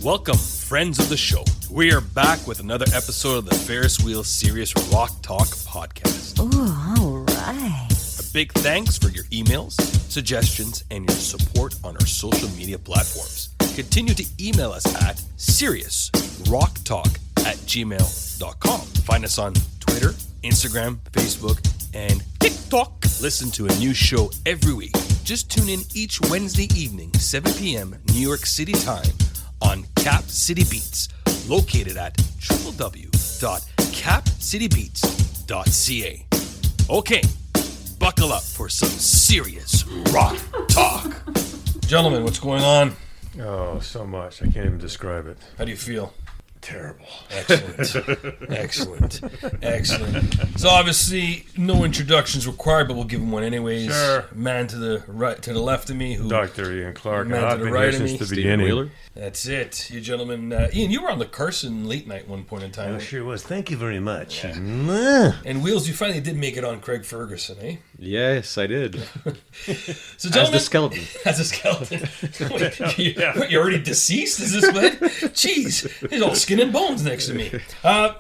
Welcome, friends of the show. We are back with another episode of the Ferris Wheel Serious Rock Talk podcast. Ooh, all right. A big thanks for your emails, suggestions, and your support on our social media platforms. Continue to email us at seriousrocktalk@gmail.com. Find us on Twitter, Instagram, Facebook, and TikTok. Listen to a new show every week. Just tune in each Wednesday evening, 7 p.m. New York City time on Cap City Beats, located at www.capcitybeats.ca. Okay, buckle up for some serious rock talk. Gentlemen, what's going on? Oh, so much. I can't even describe it. How do you feel? Terrible. Excellent. So obviously, no introductions required, but we'll give him one anyways. Sure. Man to the right, to the left of me, who Dr. Ian Clark. Man And to I've the been right here of since me. the beginning. That's it, you gentlemen. Ian, you were on the Carson late night one point in time. I sure was. Thank you very much. And Wheels, you finally did make it on Craig Ferguson, eh? Yes, I did. So, gentlemen, As the skeleton. As a skeleton. Wait, you're already deceased? Is this what? Jeez, he's all skin and bones next to me.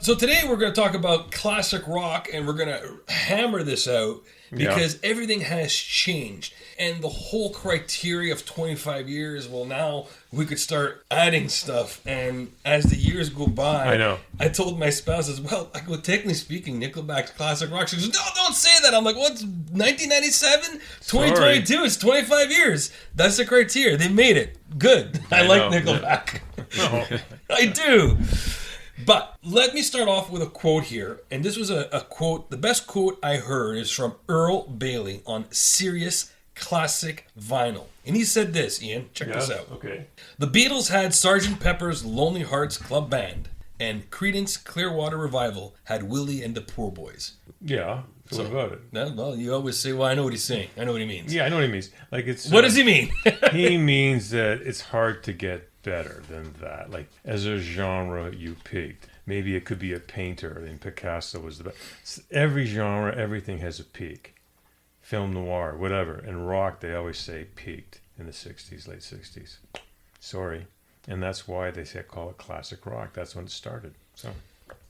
So today we're going to talk about classic rock, and we're going to hammer this out because everything has changed. And the whole criteria of 25 years, well, now we could start adding stuff. And as the years go by, I know. I told my spouse as well, I go, technically speaking, Nickelback's classic rock. She goes, no, don't say that. I'm like, what's 1997? 2022, it's 25 years. That's the criteria. They made it. Good. I like Nickelback. I do. But let me start off with a quote here. And this was a quote. The best quote I heard is from Earl Bailey on Sirius Classic Vinyl. And he said this, Ian, check this out. Okay. The Beatles had Sgt. Pepper's Lonely Hearts Club Band, and Creedence Clearwater Revival had Willie and the Poor Boys. Yeah. So what about it? Well, you always say, well, I know what he's saying. I know what he means. Yeah, I know what he means. Like it's. What does he mean? He means that it's hard to get better than that. Like as a genre, you peaked. Maybe it could be a painter, and Picasso was the best. Every genre, everything has a peak. Film noir, whatever. And rock, they always say peaked in the 60s, late 60s. Sorry. And that's why they say call it classic rock. That's when it started.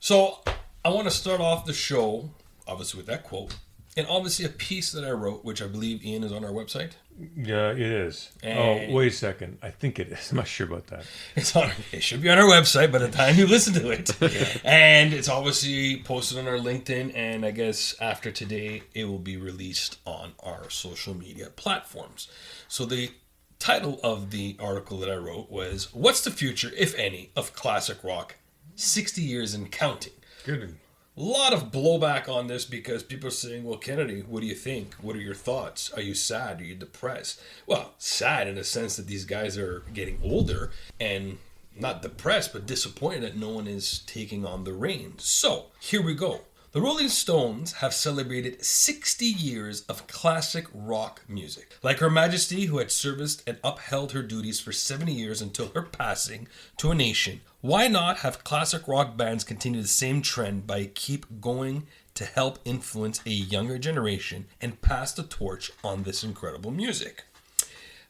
So I want to start off the show, obviously with that quote, and obviously a piece that I wrote, which I believe, Ian, is on our website. Yeah, it is. And wait a second. I think it is. I'm not sure about that. It should be on our website by the time you listen to it. And it's obviously posted on our LinkedIn, and I guess after today, it will be released on our social media platforms. So the title of the article that I wrote was, What's the Future, if any, of Classic Rock? 60 Years and Counting. Good. A lot of blowback on this because people are saying, well, Kennedy, what do you think? What are your thoughts? Are you sad? Are you depressed? Well, sad in the sense that these guys are getting older, and not depressed, but disappointed that no one is taking on the reins. So, here we go. The Rolling Stones have celebrated 60 years of classic rock music. Like Her Majesty, who had serviced and upheld her duties for 70 years until her passing to a nation, why not have classic rock bands continue the same trend by keep going to help influence a younger generation and pass the torch on this incredible music?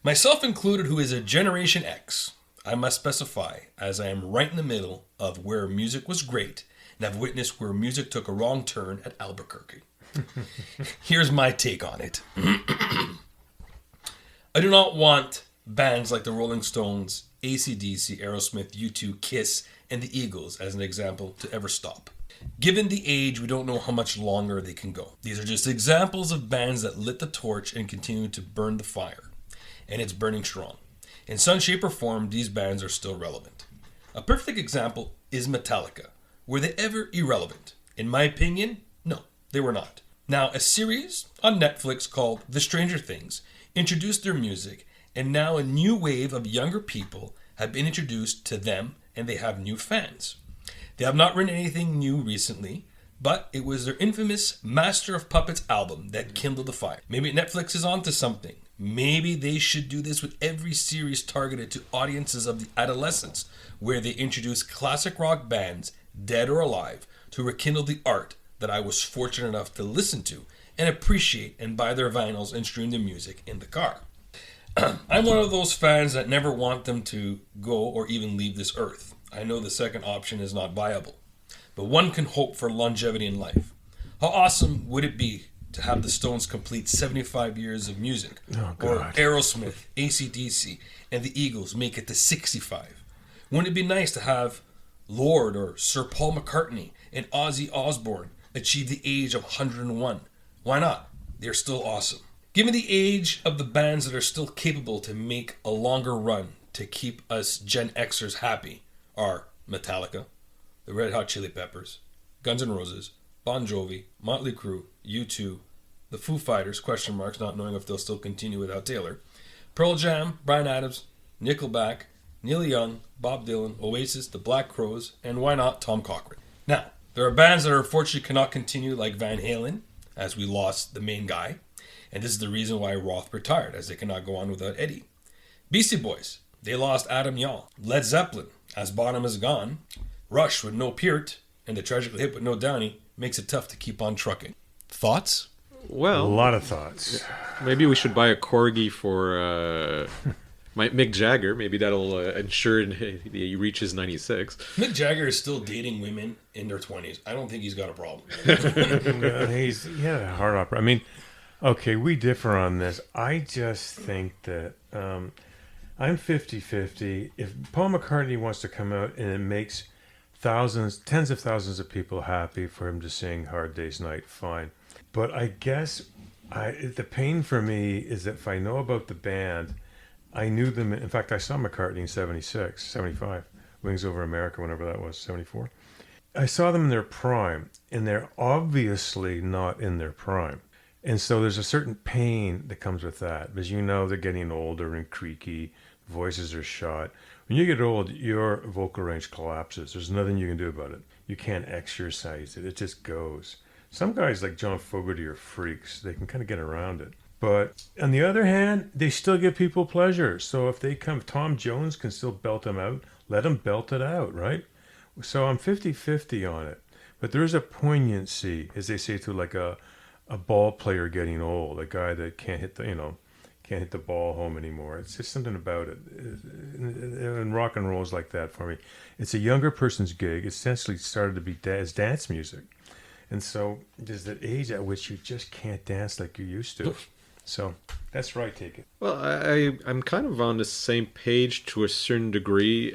Myself included, who is a Generation X, I must specify, as I am right in the middle of where music was great and have witnessed where music took a wrong turn at Albuquerque. Here's my take on it. I do not want bands like the Rolling Stones, AC/DC, Aerosmith, U2, Kiss, and the Eagles, as an example, to ever stop. Given the age, we don't know how much longer they can go. These are just examples of bands that lit the torch and continue to burn the fire. And it's burning strong. In some shape or form, these bands are still relevant. A perfect example is Metallica. Were they ever irrelevant? In my opinion, no, they were not. Now, a series on Netflix called The Stranger Things introduced their music, and now a new wave of younger people have been introduced to them, and they have new fans. They have not written anything new recently, but it was their infamous Master of Puppets album that kindled the fire. Maybe Netflix is onto something. Maybe they should do this with every series targeted to audiences of the adolescents, where they introduce classic rock bands, dead or alive, to rekindle the art that I was fortunate enough to listen to and appreciate and buy their vinyls and stream their music in the car. I'm one of those fans that never want them to go or even leave this earth. I know the second option is not viable, but one can hope for longevity in life. How awesome would it be to have the Stones complete 75 years of music? Or Aerosmith, AC/DC, and the Eagles make it to 65? Wouldn't it be nice to have Lord or Sir Paul McCartney and Ozzy Osbourne achieve the age of 101? Why not? They're still awesome. Given the age of the bands that are still capable to make a longer run to keep us Gen Xers happy are Metallica, the Red Hot Chili Peppers, Guns N' Roses, Bon Jovi, Motley Crue, U2, the Foo Fighters, question marks, not knowing if they'll still continue without Taylor, Pearl Jam, Bryan Adams, Nickelback, Neil Young, Bob Dylan, Oasis, the Black Crowes, and why not Tom Cochrane. Now, there are bands that unfortunately cannot continue like Van Halen, as we lost the main guy, and this is the reason why Roth retired, as they cannot go on without Eddie. Beastie Boys, they lost Adam Yauch. Led Zeppelin, as Bonham is gone. Rush with no Peart, and the Tragically Hip with no Downey, makes it tough to keep on trucking. Thoughts? Well, A lot of thoughts. maybe we should buy a corgi for Mick Jagger. Maybe that'll ensure he reaches 96. Mick Jagger is still dating women in their 20s. I don't think he's got a problem. He had a heart opera. I mean, okay, we differ on this. I just think that I'm 50-50. If Paul McCartney wants to come out and it makes thousands, tens of thousands of people happy for him to sing Hard Day's Night, fine. But I guess the pain for me is that if I know about the band, I knew them. In fact, I saw McCartney in 76, 75, Wings Over America, whenever that was, 74. I saw them in their prime, and they're obviously not in their prime. And so there's a certain pain that comes with that, because you know they're getting older and creaky, voices are shot. When you get old, your vocal range collapses. There's nothing you can do about it. You can't exercise it. It just goes. Some guys like John Fogerty are freaks. They can kind of get around it. But on the other hand, they still give people pleasure. So if they come, Tom Jones can still belt them out. Let them belt it out, right? So I'm 50-50 on it. But there is a poignancy, as they say, to like a ball player getting old, a guy that can't hit the ball home anymore. It's just something about it. And rock and roll is like that for me. It's a younger person's gig. It essentially started to be as dance music. And so there's that age at which you just can't dance like you used to. So that's where I take it. Well, I'm kind of on the same page to a certain degree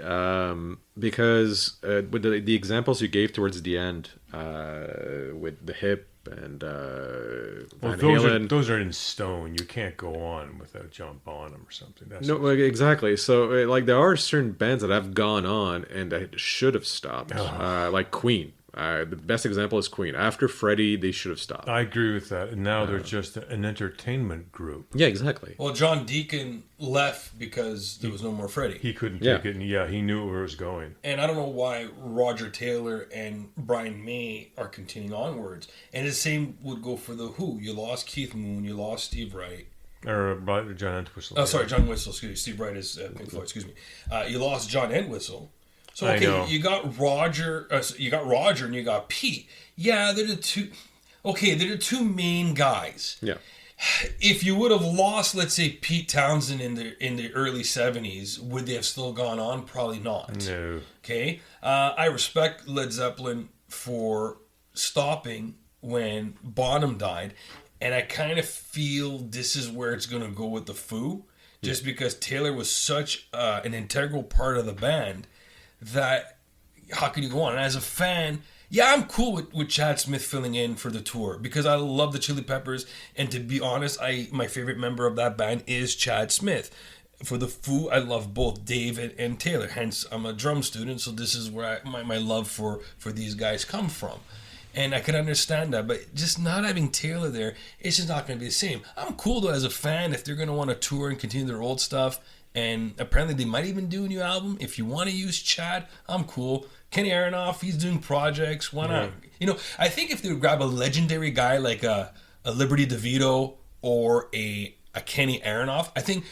because with the examples you gave towards the end with the hip and Van Halen. Those are in stone. You can't go on without John Bonham or something. Exactly. So like there are certain bands that have gone on and that should have stopped, like Queen. The best example is Queen. After Freddie, they should have stopped. I agree with that. And now they're just an entertainment group. Yeah, exactly. Well, John Deacon left because there was no more Freddie. He couldn't take it. And he knew where it was going. And I don't know why Roger Taylor and Brian May are continuing onwards. And the same would go for The Who. You lost Keith Moon. You lost Steve Wright. Or John Entwistle. Oh, sorry, John Whistle. Excuse me. Steve Wright is Pink Floyd. Excuse me. You lost John Entwistle. So okay, you got Roger, and you got Pete. Yeah, they're the two. Okay, they're the two main guys. Yeah. If you would have lost, let's say, Pete Townsend in the early '70s, would they have still gone on? Probably not. No. Okay. I respect Led Zeppelin for stopping when Bonham died, and I kind of feel this is where it's going to go with the Foo, just because Taylor was such an integral part of the band. That how can you go on? And as a fan, yeah, I'm cool with Chad Smith filling in for the tour because I love the Chili Peppers, and to be honest, my favorite member of that band is Chad Smith. For the Foo, I love both David and Taylor. Hence, I'm a drum student, so this is where my love for these guys come from. And I can understand that, but just not having Taylor there, it's just not going to be the same. I'm cool though as a fan if they're going to want to tour and continue their old stuff. And apparently they might even do a new album. If you want to use Chad, I'm cool. Kenny Aronoff, he's doing projects. Why not? You know, I think if they would grab a legendary guy like a Liberty DeVito or a Kenny Aronoff, I think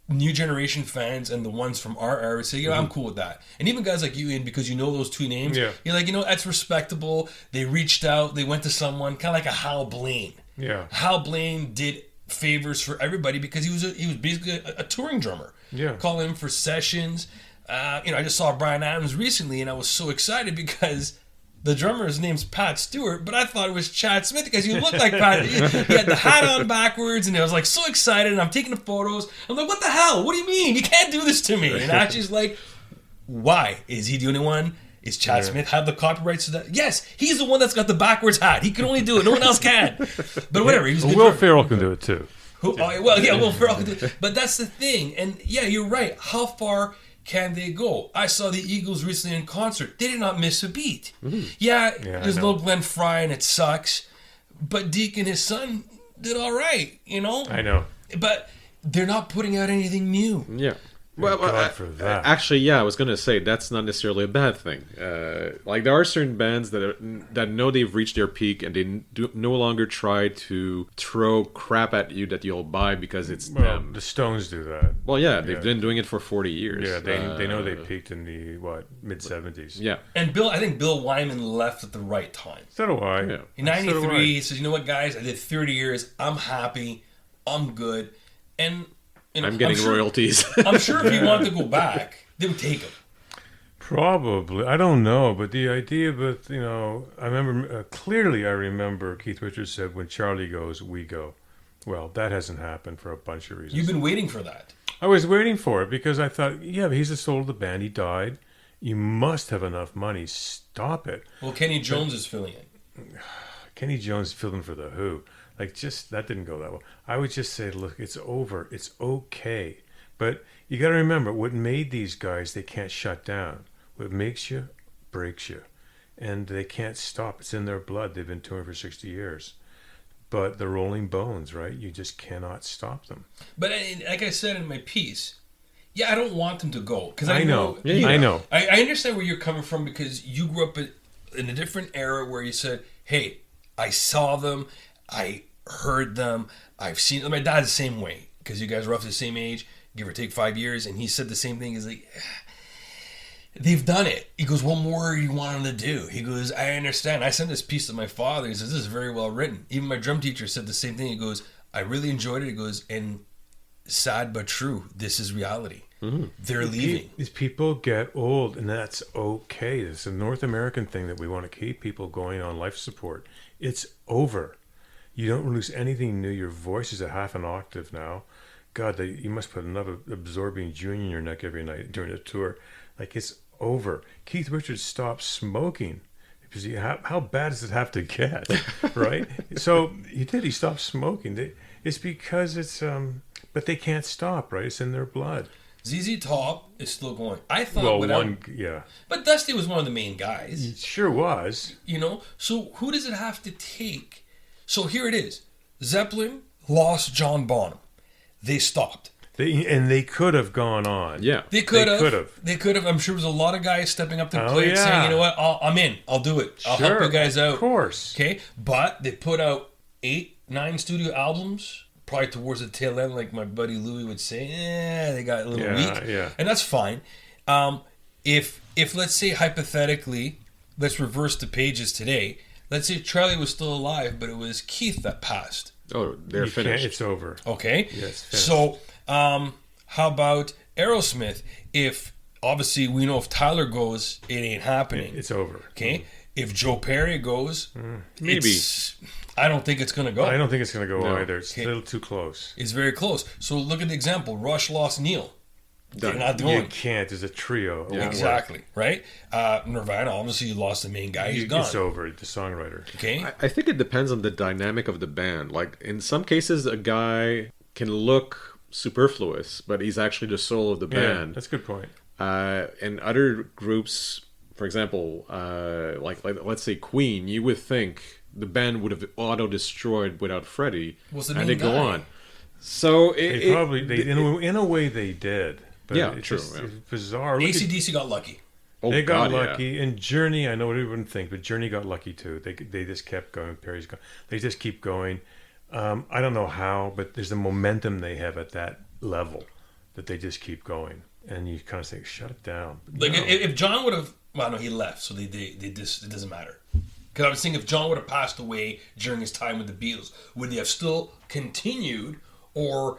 new generation fans and the ones from our era would say, I'm cool with that. And even guys like you, Ian, because you know those two names, you're like, that's respectable. They reached out. They went to someone, kind of like a Hal Blaine. Yeah. Hal Blaine did favors for everybody because he was basically a touring drummer. Yeah. Calling him for sessions. I just saw Bryan Adams recently, and I was so excited because the drummer's name's Pat Stewart, but I thought it was Chad Smith because he looked like Pat. He had the hat on backwards, and I was like so excited, and I'm taking the photos. I'm like, what the hell? What do you mean? You can't do this to me. And Ashley's like, why? Is he the only one? Is Chad Smith have the copyrights to that? Yes, he's the one that's got the backwards hat. He can only do it. No one else can. But whatever. He was a good Will drummer. Ferrell can do it too. Will Ferrell can do it. But that's the thing. And yeah, you're right. How far can they go? I saw the Eagles recently in concert. They did not miss a beat. Mm-hmm. Yeah, there's no Glenn Fry and it sucks. But Deke and his son did all right, I know. But they're not putting out anything new. Yeah. Thank God for that. Actually, yeah, I was gonna say that's not necessarily a bad thing. Like there are certain bands that know they've reached their peak and they no longer try to throw crap at you that you'll buy because it's them. The Stones do that. Well, yeah, they've been doing it for 40 years. Yeah, they know they peaked in the mid-70s. Yeah, And I think Bill Wyman left at the right time. So do I. Yeah. In So do I. '93, he says, "You know what, guys? I did 30 years. I'm happy. I'm good." And I'm getting royalties. I'm sure if he wanted to go back, they would take him. Probably. I don't know. But the idea of, I remember, clearly I remember Keith Richards said, when Charlie goes, we go. Well, that hasn't happened for a bunch of reasons. You've been waiting for that. I was waiting for it because I thought, yeah, but he's the soul of the band. He died. You must have enough money. Stop it. Well, Kenny Jones is filling in. Kenny Jones filling for The Who. That didn't go that well. I would just say, look, it's over. It's okay. But you got to remember, what made these guys, they can't shut down. What makes you, breaks you. And they can't stop. It's in their blood. They've been touring for 60 years. But the Rolling Bones, right? You just cannot stop them. But like I said in my piece, yeah, I don't want them to go. Because I know. I know. I understand where you're coming from because you grew up in a different era where you said, hey, I saw them. I heard them. I've seen them. My dad's the same way because you guys are roughly the same age, give or take 5 years, and he said the same thing. He's like, they've done it. He goes, what more do you want them to do? He goes, I understand. I sent this piece to my father. He says, this is very well written. Even my drum teacher said the same thing. He goes, I really enjoyed it. He goes, and sad but true, this is reality. Mm-hmm. They're leaving. These people get old, and that's okay. It's a North American thing that we want to keep people going on life support. It's over. You don't lose anything new. Your voice is a half an octave now. God, you must put another absorbing joint in your neck every night during a tour. It's over. Keith Richards stopped smoking. Because how bad does it have to get, right? So he stopped smoking. It's because it's, but they can't stop, right? It's in their blood. ZZ Top is still going. I thought, but Dusty was one of the main guys. It sure was. So who does it have to take? So here it is. Zeppelin lost John Bonham. They stopped. They could have gone on. Yeah. They could have. I'm sure there was a lot of guys stepping up to the plate saying, you know what, I'm in. I'll do it. I'll help you guys out. Of course. Okay? But they put out 8-9 studio albums, probably towards the tail end, like my buddy Louie would say, they got a little weak. Yeah. And that's fine. If let's say hypothetically, let's reverse the pages today. Let's say Charlie was still alive, but it was Keith that passed. Oh, they're finished. It's over. Okay. Yes. So, how about Aerosmith? If obviously we know if Tyler goes, it ain't happening. It's over. Okay. If Joe Perry goes, maybe. I don't think it's going to go. I don't think it's going to go either. It's a little too close. It's very close. So look at the example. Rush lost Neil. They're not You going. can't. There's a trio. Yeah, exactly. Right? Nirvana, obviously you lost the main guy. He's gone. It's over. The songwriter. Okay. I think it depends on the dynamic of the band. Like in some cases, a guy can look superfluous, but he's actually the soul of the band. Yeah, that's a good point. In other groups, for example, like let's say Queen, you would think the band would have auto-destroyed without Freddie, and they go on. So in a way they did. But it's true. Just, it's bizarre. AC/DC got lucky. They got lucky, and Journey. I know what everyone thinks, but Journey got lucky too. They just kept going. Perry's gone. They just keep going. I don't know how, but there's a momentum they have at that level that they just keep going, and you kind of say, "Shut it down." Like if John would have, well, no, he left, so they just it doesn't matter. Because I was thinking if John would have passed away during his time with the Beatles, would they have still continued, or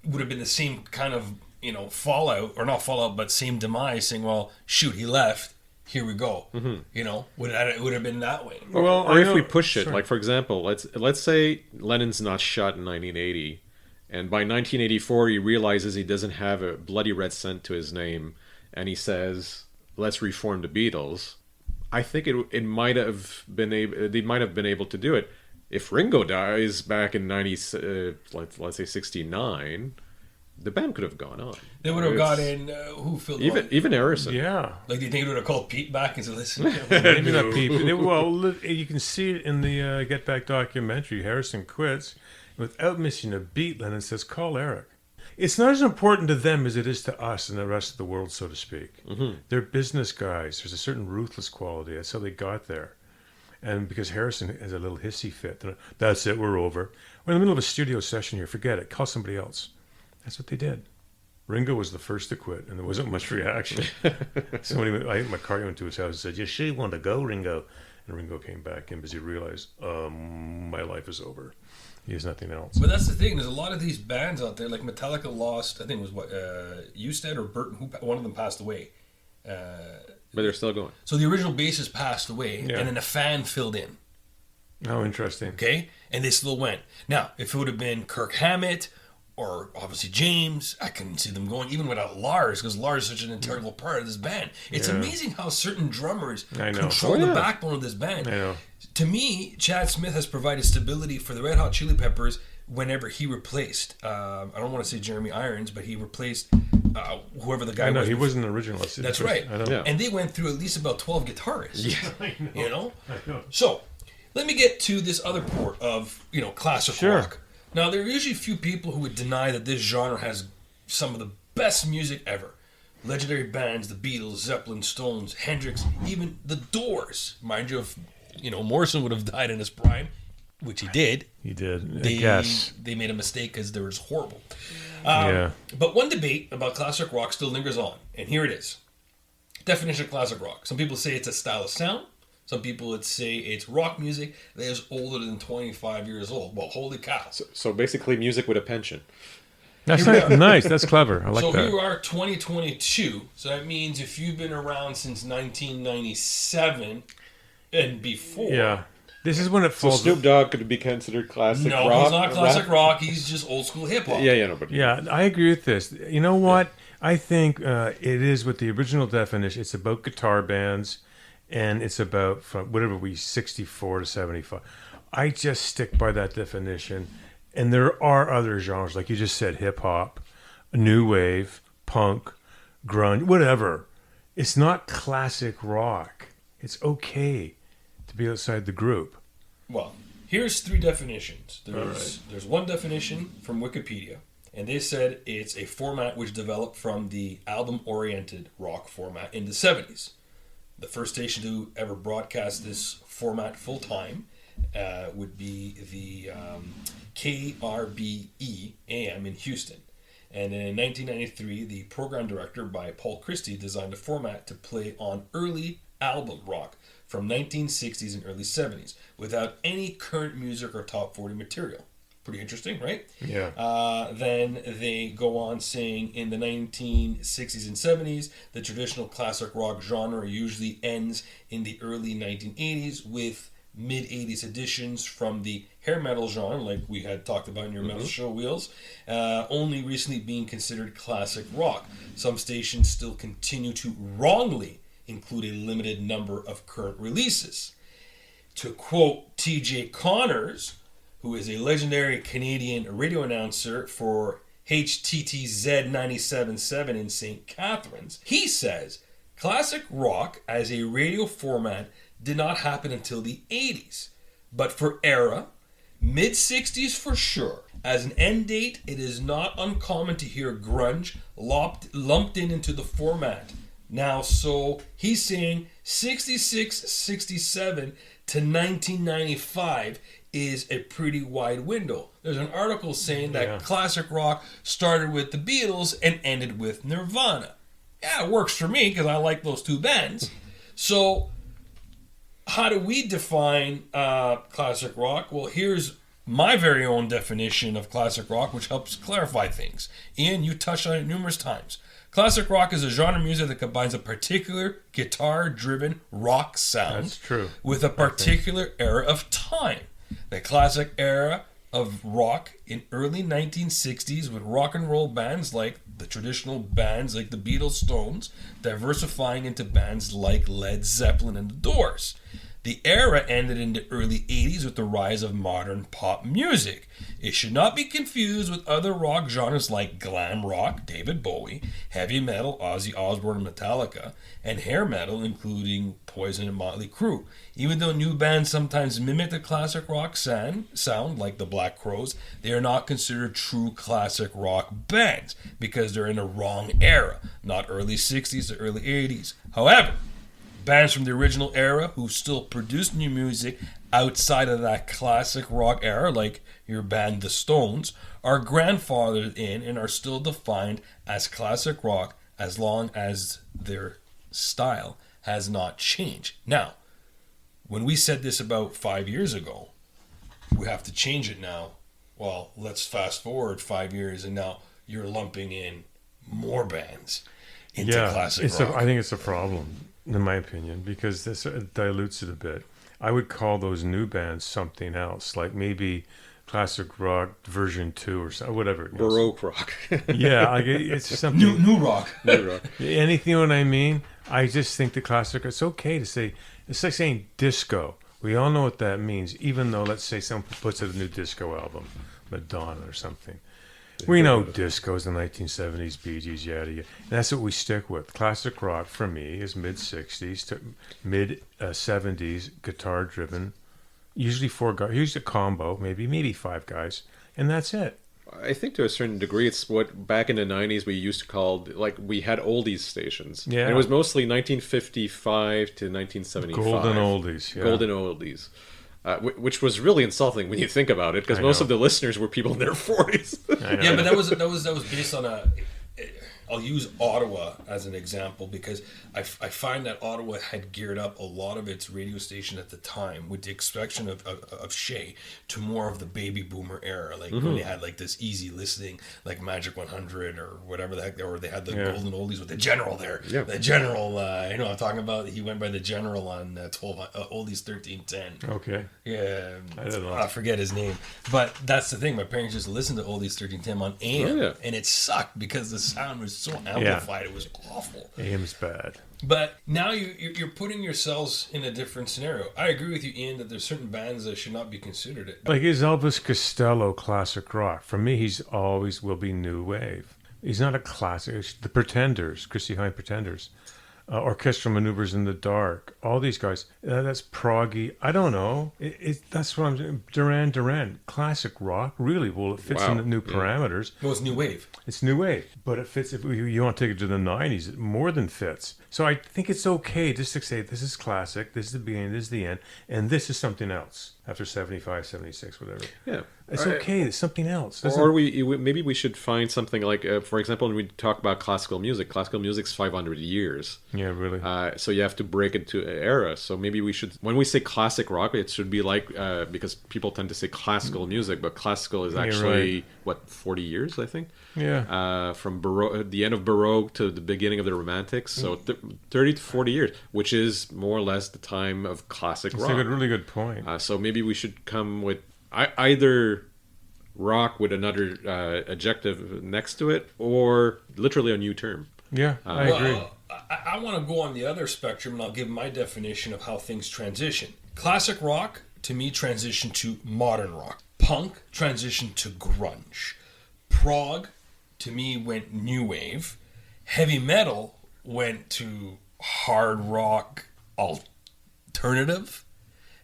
would have been the same kind of, fallout, or not fallout, but same demise, saying, well, shoot, he left, here we go. It would have been that way. Well, Or if we push it, like for example, let's say Lennon's not shot in 1980, and by 1984 he realizes he doesn't have a bloody red cent to his name, and he says, "Let's reform the Beatles." I think it might have been they might have been able to do it. If Ringo dies back in let's say 69, the band could have gone on. They would have got in who filled even Harrison. Yeah. Like, do you think it would have called Pete back and said, listen, Maybe not Pete. Well, you can see it in the Get Back documentary. Harrison quits. Without missing a beat, Lennon says, call Eric. It's not as important to them as it is to us and the rest of the world, so to speak. They're business guys. There's a certain ruthless quality. That's how they got there. And because Harrison has a little hissy fit, that's it, we're over. We're in the middle of a studio session here. Forget it. Call somebody else. That's what they did. Ringo was the first to quit, and there wasn't much reaction. I hit my car, went to his house and said, you sure you want to go, Ringo? And Ringo came back in because he realized, my life is over. He has nothing else. But that's the thing. There's a lot of these bands out there, like Metallica lost, I think it was Eusted or Burton, one of them passed away. But they're still going. So the original bassist passed away, Yeah. and then a fan filled in. Oh, interesting. Okay? And they still went. Now, if it would have been Kirk Hammett or obviously James, I couldn't see them going, even without Lars, because Lars is such an integral part of this band. It's amazing how certain drummers control the backbone of this band. I know. To me, Chad Smith has provided stability for the Red Hot Chili Peppers whenever he replaced, I don't want to say Jeremy Irons, but he replaced whoever the guy was. I know, he wasn't an originalist. That's right. I know. Yeah. And they went through at least about 12 guitarists. Yeah, I know. I know? So, let me get to this other port of, classic rock. Now, there are usually few people who would deny that this genre has some of the best music ever. Legendary bands, the Beatles, Zeppelin, Stones, Hendrix, even the Doors. Mind you, if Morrison would have died in his prime, which he did. He did. I guess. They made a mistake because they were just horrible. Yeah. But one debate about classic rock still lingers on, and here it is. Definition of classic rock. Some people say it's a style of sound. Some people would say it's rock music that is older than 25 years old. Well, holy cow. So basically music with a pension. That's nice. That's clever. I like So that. here we are, 2022. So that means if you've been around since 1997 and before. Yeah. This is when it So falls. Snoop Dogg could be considered classic rock. No, he's not classic rock. He's just old school hip hop. Yeah, no, but Yeah, I agree with this. You know what? I think it is with the original definition. It's about guitar bands, and it's about from 64 to 75. I just stick by that definition. And there are other genres, like you just said, hip hop, new wave, punk, grunge, whatever. It's not classic rock. It's okay to be outside the group. Well, here's 3 definitions. There's one definition from Wikipedia, and they said it's a format which developed from the album-oriented rock format in the 70s. The first station to ever broadcast this format full-time would be the KRBE AM in Houston. And in 1993, the program director by Paul Christie designed a format to play on early album rock from 1960s and early 70s without any current music or top 40 material. Pretty interesting, right? Yeah. Then they go on saying in the 1960s and 70s, the traditional classic rock genre usually ends in the early 1980s with mid-80s additions from the hair metal genre, like we had talked about in your metal show, Wheels, only recently being considered classic rock. Some stations still continue to wrongly include a limited number of current releases. To quote T.J. Connors, who is a legendary Canadian radio announcer for HTTZ 97.7 in St. Catharines, he says, classic rock as a radio format did not happen until the 80s, but for era, mid-60s for sure. As an end date, it is not uncommon to hear grunge lumped into the format. Now, so he's saying 66, 67 to 1995 is a pretty wide window. There's an article saying that classic rock started with the Beatles and ended with Nirvana. Yeah, it works for me because I like those 2 bands. So, how do we define classic rock? Well, here's my very own definition of classic rock, which helps clarify things. Ian, you touched on it numerous times. Classic rock is a genre of music that combines a particular guitar-driven rock sound That's true. with a particular era of time. The classic era of rock in early 1960s with rock and roll bands like the traditional bands like the Beatles, Stones, diversifying into bands like Led Zeppelin and the Doors. The era ended in the early 80s with the rise of modern pop music. It should not be confused with other rock genres like glam rock, David Bowie, heavy metal, Ozzy Osbourne and Metallica, and hair metal, including Poison and Motley Crue. Even though new bands sometimes mimic the classic rock sound like the Black Crowes, they are not considered true classic rock bands because they're in a wrong era, not early 60s to early 80s. However, bands from the original era who still produce new music outside of that classic rock era, like your band The Stones, are grandfathered in and are still defined as classic rock as long as their style has not changed. Now, when we said this about 5 years ago, we have to change it now. Well, let's fast forward 5 years and now you're lumping in more bands into classic rock. I think it's a problem, in my opinion, because this dilutes it a bit. I would call those new bands something else, like maybe classic rock version 2 or so, whatever it is. Baroque rock. Yeah, it's something New rock. New rock. Anything, you know what I mean? I just think the classic, it's okay to say, it's like saying disco. We all know what that means, even though, let's say someone puts out a new disco album, Madonna or something. We know disco's the 1970s, Bee Gees, yada, yada. And that's what we stick with. Classic rock, for me, is mid-60s to mid-70s, guitar-driven. Usually 4 guys, usually a combo, maybe 5 guys. And that's it. I think to a certain degree, it's what back in the 90s we used to call, like, we had oldies stations. Yeah. And it was mostly 1955 to 1975. Golden oldies, yeah. Golden oldies. Which was really insulting when you think about it, because most of the listeners were people in their 40s. Yeah, but that was based on a. I'll use Ottawa as an example because I find that Ottawa had geared up a lot of its radio station at the time, with the exception of Shay, to more of the baby boomer era, like when they had like this easy listening, like Magic 100 or whatever the heck, or they had the Golden Oldies with the General there. Yeah. The General, you know what I'm talking about? He went by the General on 12 Oldies 1310. Okay. Yeah, I don't know. I forget his name, but that's the thing. My parents just listened to Oldies 1310 on AM, and it sucked because the sound was so amplified. It was awful. AM's bad. But now you're putting yourselves in a different scenario. I agree with you, Ian, that there's certain bands that should not be considered it. Like, is Elvis Costello classic rock? For me, he's always will be new wave. He's not a classic. It's the Pretenders, Christy Hynde Pretenders. Orchestral Maneuvers in the Dark, all these guys. That's proggy. I don't know. That's what I'm saying. Duran, classic rock. Really, well, it fits in the new parameters. No, it's new wave. It's new wave, but it fits. If you want to take it to the 90s, it more than fits. So I think it's okay just to say this is classic, this is the beginning, this is the end, and this is something else after 75, 76, whatever. Yeah. It's okay. It's something else. Or maybe we should find something like, for example, when we talk about classical music's 500 years. Yeah, really. So you have to break it to era. So maybe we should, when we say classic rock, it should be like, because people tend to say classical music, but classical is actually, 40 years, I think? Yeah. From the end of Baroque to the beginning of the Romantics. So 30 to 40 years, which is more or less the time of classic rock. That's a really good point. So maybe we should come with either rock with another adjective next to it, or literally a new term. Yeah, I agree. I want to go on the other spectrum, and I'll give my definition of how things transition. Classic rock, to me, transitioned to modern rock. Punk transitioned to grunge. Prog, to me, went new wave. Heavy metal went to hard rock alternative.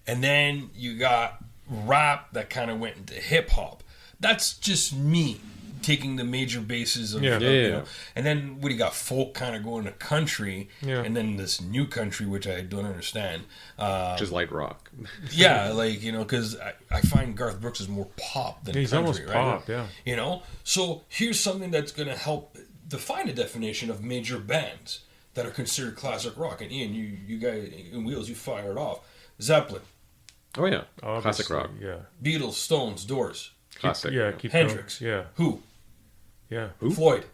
And then you got rap that kind of went into hip hop. That's just me taking the major bases of, you know. And then what do you got? Folk kind of going to country, and then this new country, which I don't understand. Which is light rock. Yeah, like, you know, because I find Garth Brooks is more pop than he's country, almost right? pop, yeah. You know, so here's something that's going to help define a definition of major bands that are considered classic rock. And Ian, you guys in Wheels, you fired off. Zeppelin, Oh yeah, Obviously, classic rock. Yeah. Beatles, Stones, Doors, Classic. Keep Hendrix, going. Who, Yeah. Who? Floyd,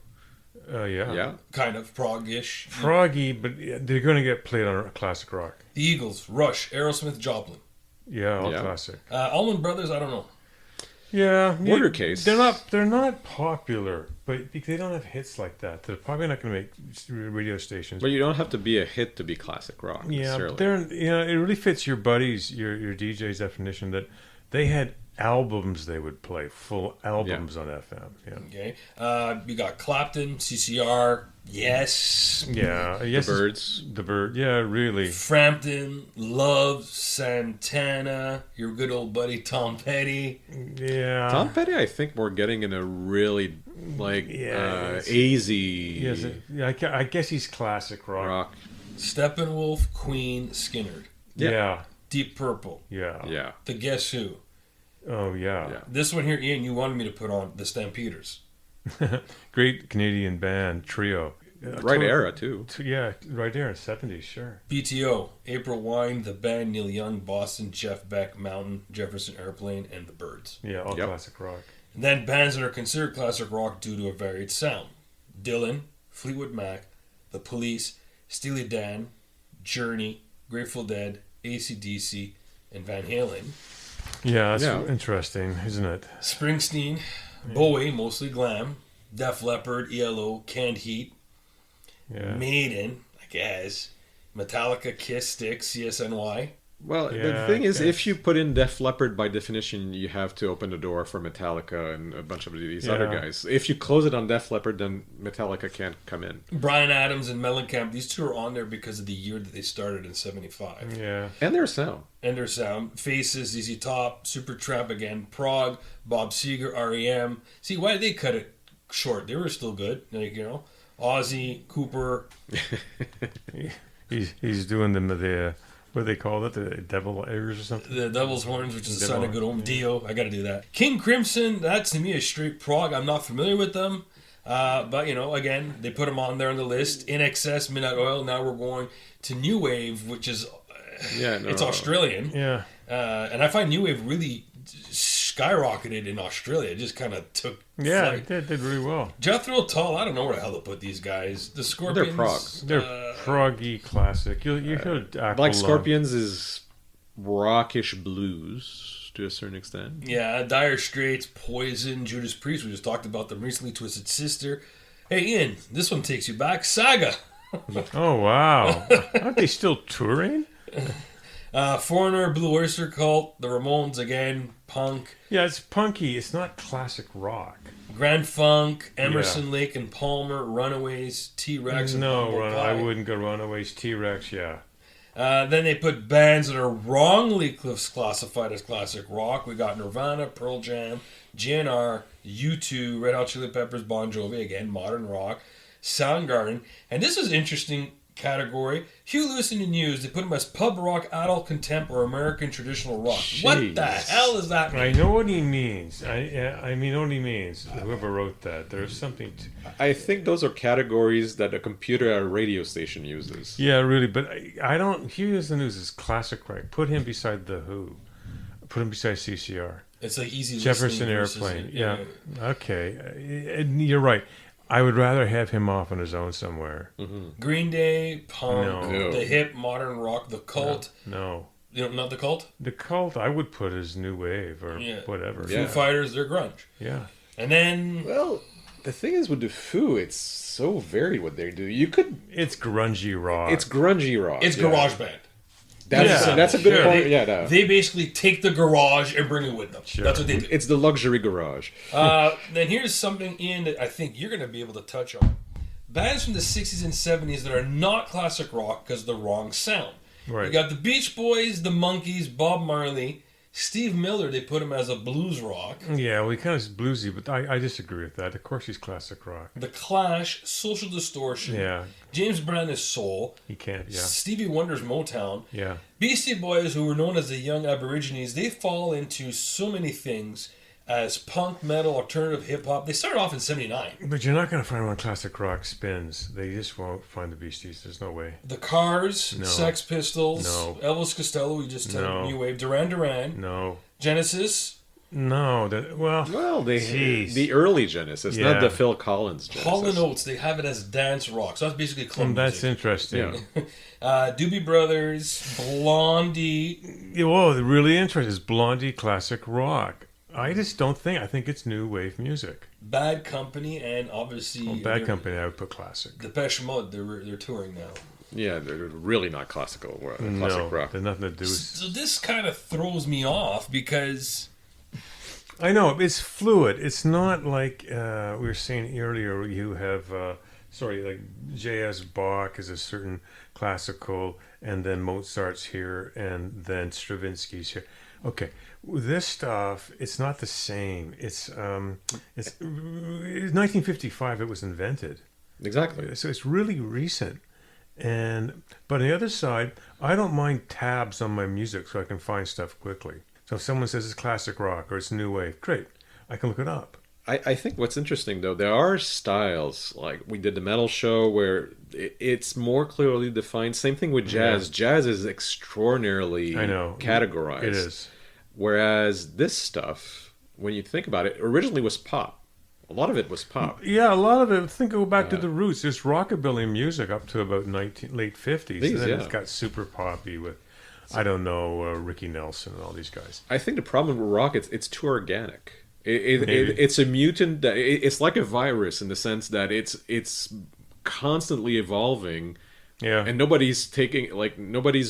Yeah. Yeah. kind of prog-ish. Froggy, but they're going to get played on classic rock. The Eagles, Rush, Aerosmith, Joplin. Yeah, all Yeah. classic. Allman Brothers, I don't know. Yeah, Border Case. They're not popular, but they don't have hits like that. They're probably not going to make radio stations. But you don't have to be a hit to be classic rock. Yeah, necessarily. but they're it really fits your buddies, your DJ's definition that they had albums they would play, full albums on FM. Yeah. Okay. You got Clapton, CCR, Yes. Yeah. Yes. The Birds. The Bird. Yeah, really. Frampton, Love, Santana, your good old buddy Tom Petty. Yeah. Tom Petty, I think we're getting in a really easy Yes. I guess he's classic rock. Steppenwolf, Queen, Skinner. Yeah. Deep Purple. Yeah. Yeah. The Guess Who. Oh yeah. Yeah. This one here, Ian, you wanted me to put on the Stampeders. Great Canadian band trio. Right era too. Yeah, right there in '70s, sure. BTO, April Wine, The Band, Neil Young, Boston, Jeff Beck, Mountain, Jefferson Airplane, and The Birds. Yeah, all Yep. classic rock. And then bands that are considered classic rock due to a varied sound. Dylan, Fleetwood Mac, The Police, Steely Dan, Journey, Grateful Dead, AC/DC, and Van Halen. Yeah, that's Yeah. interesting, isn't it? Springsteen, Bowie, mostly glam, Def Leppard, ELO, Canned Heat, Yeah. Maiden, I guess, Metallica, Kiss, Styx, CSNY. Well, the Yeah, thing is, okay. if you put in Def Leppard, by definition, you have to open the door for Metallica and a bunch of these other Yeah. guys. If you close it on Def Leppard, then Metallica can't come in. Bryan Adams and Mellencamp, these two are on there because of the year that they started in 75. Yeah. And their sound. And their sound. Faces, ZZ Top, Supertramp again, Prog, Bob Seger, REM. See, why did they cut it short? They were still good. Like, you know, Ozzy, Cooper. He's doing the what do they call it? The devil ears or something? The Devil's Horns, which is a Devil sign of good Horns, home. Dio, I got to do that. King Crimson, that's to me a straight prog. I'm not familiar with them, but you know, again, they put them on there on the list. In Excess, Midnight Oil. Now we're going to New Wave, which is it's Australian, Yeah. and I find New Wave really skyrocketed in Australia. It just kind of took Yeah, flight. they did really well. Jethro Tull, I don't know where the hell to put these guys. The Scorpions, prog. They're proggy classic. You heard Black Aqualung. Scorpions is rockish blues to a certain extent. Yeah, Dire Straits, Poison, Judas Priest. We just talked about them recently. Twisted Sister. Hey, Ian, this one takes you back. Saga. Oh wow! Aren't they still touring? Foreigner, Blue Oyster Cult, The Ramones again, punk, Yeah, it's punky. It's not classic rock. Grand Funk, Emerson, Lake and Palmer, Runaways, T-Rex, and No, Humble Pie. I wouldn't go Runaways. T-Rex, yeah. Then they put bands that are wrongly classified as classic rock. We got Nirvana, Pearl Jam, GNR, U2, Red Hot Chili Peppers, Bon Jovi, again, modern rock, Soundgarden. And this is interesting category. Hugh Lewis and the News, they put them as pub rock, adult contempt, or American traditional rock. What the Jeez. hell is that mean? I know what he means. I mean what he means. Whoever wrote that, there's something. I think those are categories that a computer at a radio station uses. Yeah, really, but I don't. Hugh Lewis and the News is classic rock. Put him beside the Who. Put him beside CCR. It's like easy Jefferson listening versus- Airplane. Yeah. Okay. And you're right. I would rather have him off on his own somewhere. Green Day, punk, No. the hip, modern rock, the cult. No. You know, not the cult. The Cult, I would put as new wave or Yeah. whatever. Yeah. Foo Fighters, they're grunge. Yeah. And then Well, the thing is with the Foo, it's so varied what they do. You could, It's grungy rock. it's grungy rock. it's yeah. garage band. That's a good sure. point. They, Yeah, no. they basically take the garage and bring it with them. Sure. That's what they do. It's the luxury garage. Then here's something, Ian, that I think you're going to be able to touch on. Bands from the 60s and 70s that are not classic rock because of the wrong sound. Right. You got the Beach Boys, the Monkees, Bob Marley, Steve Miller, they put him as a blues rock. Yeah, well, he kind of is bluesy, but I disagree with that. Of course, he's classic rock. The Clash, Social Distortion. Yeah, James Brown is soul. he can't. Yeah, Stevie Wonder's Motown. yeah. Beastie Boys, who were known as the Young Aborigines, they fall into so many things. as punk, metal, alternative, hip hop. They started off in '79. But you're not going to find when classic rock spins. They just won't find the Beasties. There's no way. The Cars, No. Sex Pistols, No. Elvis Costello. We just No. new wave. Duran Duran, No. Genesis, No. Well, Jeez. the early Genesis, Yeah. not the Phil Collins Genesis. Hall and Oates. They have it as dance rock. So that's basically club That's music. interesting. Doobie Brothers, Blondie. Yeah, whoa, the really interesting is Blondie classic rock. I just don't think. I think it's new wave music. Bad Company, and obviously Bad they're- Company, I would put classic. Depeche Mode. They're touring now. Yeah, they're really not classic No, rock. there's nothing to do with. So this kind of throws me off because I know it's fluid. It's not like we were saying earlier. You have like J.S. Bach is a certain classical, and then Mozart's here, and then Stravinsky's here. Okay, with this stuff, it's not the same. It's 1955. It was invented, Exactly. so it's really recent. But on the other side, I don't mind tabs on my music so I can find stuff quickly. So if someone says it's classic rock or it's new wave, great, I can look it up. I think what's interesting, though, there are styles, like we did the metal show, where it's more clearly defined. Same thing with jazz. Yeah. Jazz is extraordinarily I know categorized. it is. Whereas this stuff, when you think about it, originally was pop. A lot of it was pop. Yeah, a lot of it. Go back to the roots. There's rockabilly music up to about late 50s. And then it's got super poppy with, I don't know, Ricky Nelson and all these guys. I think the problem with rock, it's too organic. It's a mutant. It's like a virus in the sense that it's constantly evolving. Yeah. And nobody's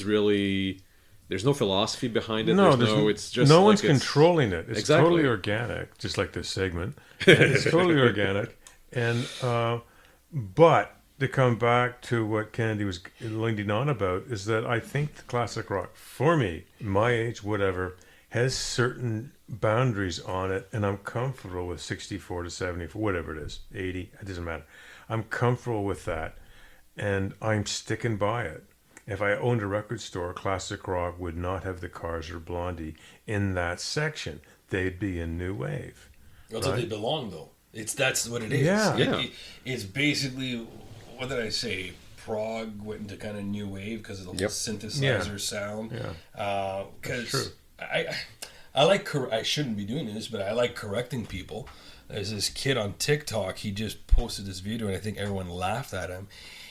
really. There's no philosophy behind it. No, it's just no like one's controlling it. It's Exactly. totally organic, just like this segment. It's totally organic. And but to come back to what Kennedy was leaning on about is that I think the classic rock, for me, my age, whatever, has certain boundaries on it, and I'm comfortable with 64 to 74, whatever it is, 80, it doesn't matter. I'm comfortable with that, and I'm sticking by it. If I owned a record store, classic rock would not have the Cars or Blondie in that section. They'd be in new wave. that's where they belong, though. That's what it is. Yeah. It's basically, what did I say? Prog went into kind of new wave because of the whole synthesizer sound. Yeah. Because true. I like I shouldn't be doing this, but I like correcting people. There's this kid on TikTok. He just posted this video, and I think everyone laughed at him.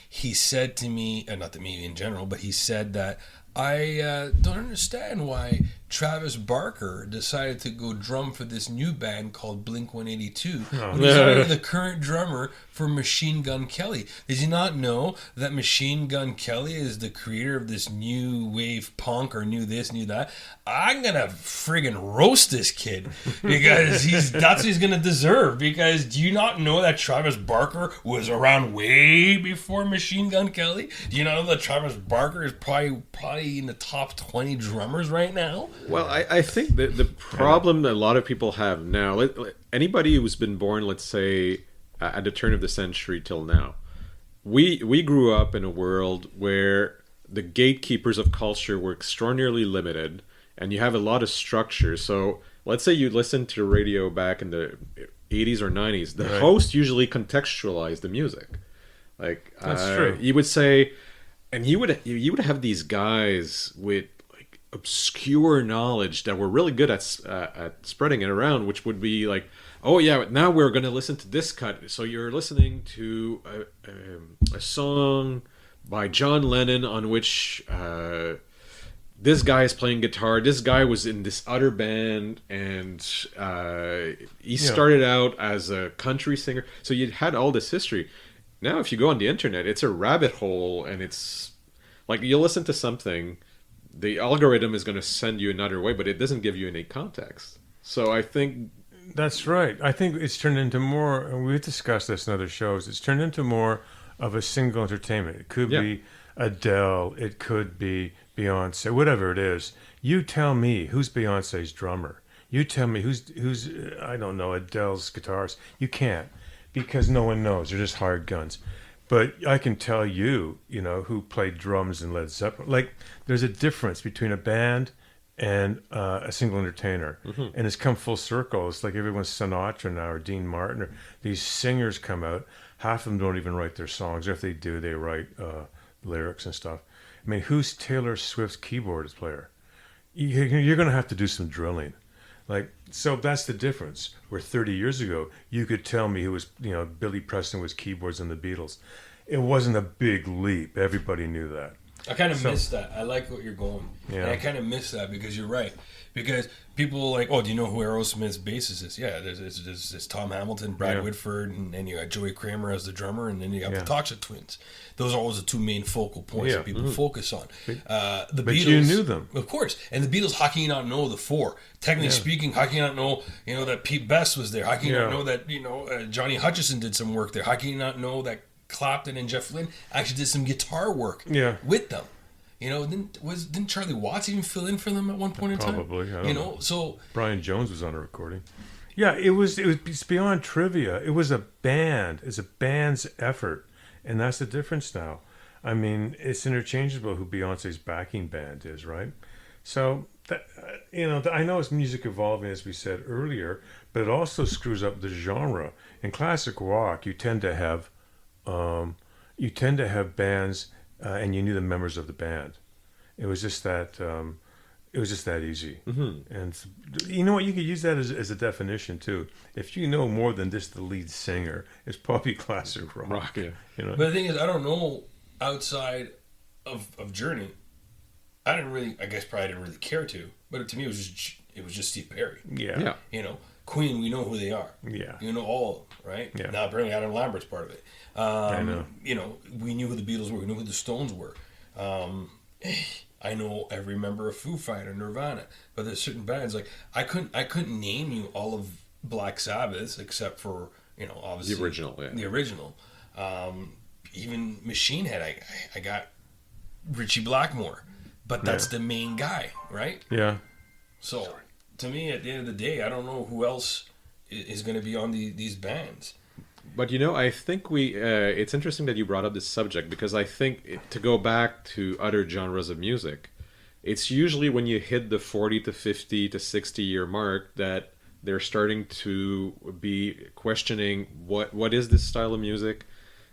He said to me, not to me in general, but he said that I don't understand why Travis Barker decided to go drum for this new band called Blink-182 when he's already the current drummer for Machine Gun Kelly. Did you not know that Machine Gun Kelly is the creator of this new wave punk or new this, new that? I'm going to friggin' roast this kid because that's what he's going to deserve. Because do you not know that Travis Barker was around way before Machine Gun Kelly? Do you know that Travis Barker is probably in the top 20 drummers right now? Well, I think that the problem that a lot of people have now, anybody who's been born, let's say, at the turn of the century till now, we grew up in a world where the gatekeepers of culture were extraordinarily limited, and you have a lot of structure. So let's say you listen to the radio back in the 80s or 90s, the host usually contextualized the music. Like That's true. You would say, and you would have these guys with obscure knowledge that were really good at spreading it around, which would be like, oh yeah, now we're going to listen to this cut. So you're listening to a song by John Lennon on which this guy is playing guitar. This guy was in this other band, and he started out as a country singer. So you had all this history. Now if you go on the internet, it's a rabbit hole, and it's like you listen to something, the algorithm is going to send you another way, but it doesn't give you any context. So I think That's right. I think it's turned into more, and we've discussed this in other shows, it's turned into more of a single entertainment. It could be Adele, it could be Beyonce, whatever it is. You tell me who's Beyonce's drummer. You tell me who's I don't know, Adele's guitarist. You can't, because no one knows. They're just hired guns. But I can tell you, who played drums in Led Zeppelin. Like, there's a difference between a band and a single entertainer. And it's come full circle. It's like everyone's Sinatra now or Dean Martin, or these singers come out. Half of them don't even write their songs. Or if they do, they write lyrics and stuff. I mean, who's Taylor Swift's keyboard player? You're going to have to do some drilling. Like, so that's the difference. Where 30 years ago, you could tell me who was, Billy Preston was keyboards in the Beatles. It wasn't a big leap. Everybody knew that. I kind of miss that. I like what you're going. Yeah. And I kind of miss that because you're right. Because people are like, oh, do you know who Aerosmith's bassist is? Yeah, there's Tom Hamilton, Brad Whitford, and you got Joey Kramer as the drummer, and then you got the Toxic Twins. Those are always the two main focal points that people focus on. The But Beatles, you knew them. of course. And the Beatles, how can you not know the four? Technically speaking, how can you not know, that Pete Best was there? How can you not know that, Johnny Hutchison did some work there? How can you not know that Clapton and Jeff Lynne actually did some guitar work with them? Didn't Charlie Watts even fill in for them at one point in time? Probably. I don't know. So Brian Jones was on a recording. Yeah, it's beyond trivia. It was a band. It's a band's effort, and that's the difference now. I mean, it's interchangeable who Beyonce's backing band is, right? So I know it's music evolving, as we said earlier, but it also screws up the genre. In classic rock, you tend to have bands, and you knew the members of the band. It was just that. It was just that easy. And you know what? You could use that as a definition too. If you know more than just the lead singer, it's probably classic rock. Yeah. But the thing is, I don't know outside of Journey. I probably didn't really care to. But to me, it was just Steve Perry. Yeah. Queen, we know who they are. Yeah. You know all of them, right? Yeah. Now apparently Adam Lambert's part of it. I know. We knew who the Beatles were. We knew who the Stones were. I know every member of Foo Fighter, Nirvana, but there's certain bands like I couldn't name you all of Black Sabbath except for obviously The original, yeah. The original. Even Machine Head, I got Richie Blackmore, but that's the main guy, right? Yeah. So to me, at the end of the day, I don't know who else is going to be on these bands. But I think it's interesting that you brought up this subject, because I think to go back to other genres of music, it's usually when you hit the 40 to 50 to 60 year mark that they're starting to be questioning what is this style of music.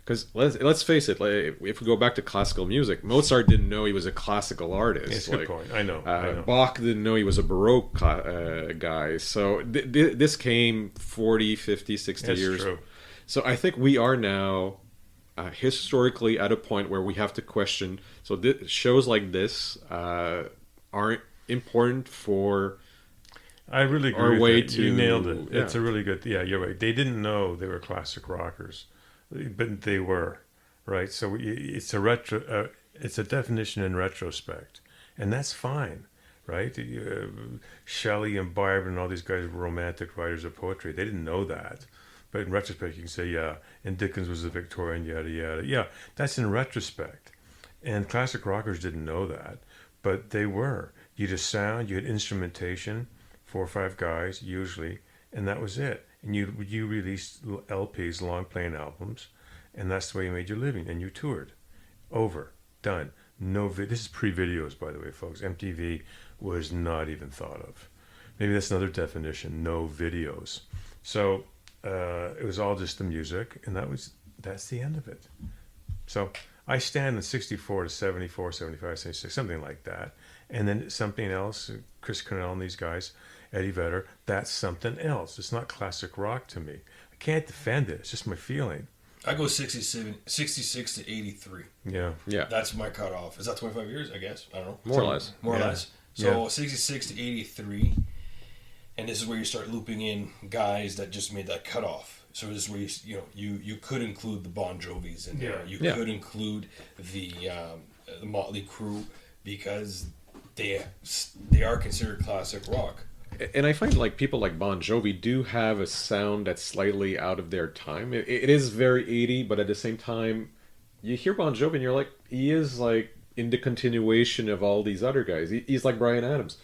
Because let's face it, if we go back to classical music, Mozart didn't know he was a classical artist. It's a good point. I know. Bach didn't know he was a Baroque guy. So this came 40, 50, 60 That's years. true. So I think we are now historically at a point where we have to question. So shows like this aren't important for. I really agree our with way that. to. You nailed it. Yeah. It's a really good. Yeah, you're right. They didn't know they were classic rockers, but they were, right? So it's a retro. It's a definition in retrospect, and that's fine, right? Shelley and Byron and all these guys were romantic writers of poetry. They didn't know that. But in retrospect, you can say, yeah, and Dickens was a Victorian, yada, yada. Yeah, that's in retrospect. And classic rockers didn't know that, but they were. You had a sound, you had instrumentation, 4 or 5 guys, usually, and that was it. And you released LPs, long-playing albums, and that's the way you made your living. And you toured. Over. Done. This is pre-videos, by the way, folks. MTV was not even thought of. Maybe that's another definition, no videos. So it was all just the music, and that's the end of it. So I stand in 64 to 74, 75, 76, something like that. And then something else, Chris Cornell and these guys, Eddie Vedder, that's something else. It's not classic rock to me. I can't defend it. It's just my feeling. I go 66 to 83. Yeah. That's my cutoff. Is that 25 years? I guess. I don't know. More or less. More or less. So 66 to 83. And this is where you start looping in guys that just made that cutoff. So this is where you could include the Bon Jovis in there. You could include the Motley Crue, because they are considered classic rock. And I find people like Bon Jovi do have a sound that's slightly out of their time. It is very 80, but at the same time, you hear Bon Jovi and you're like, he is like in the continuation of all these other guys. He's like Bryan Adams.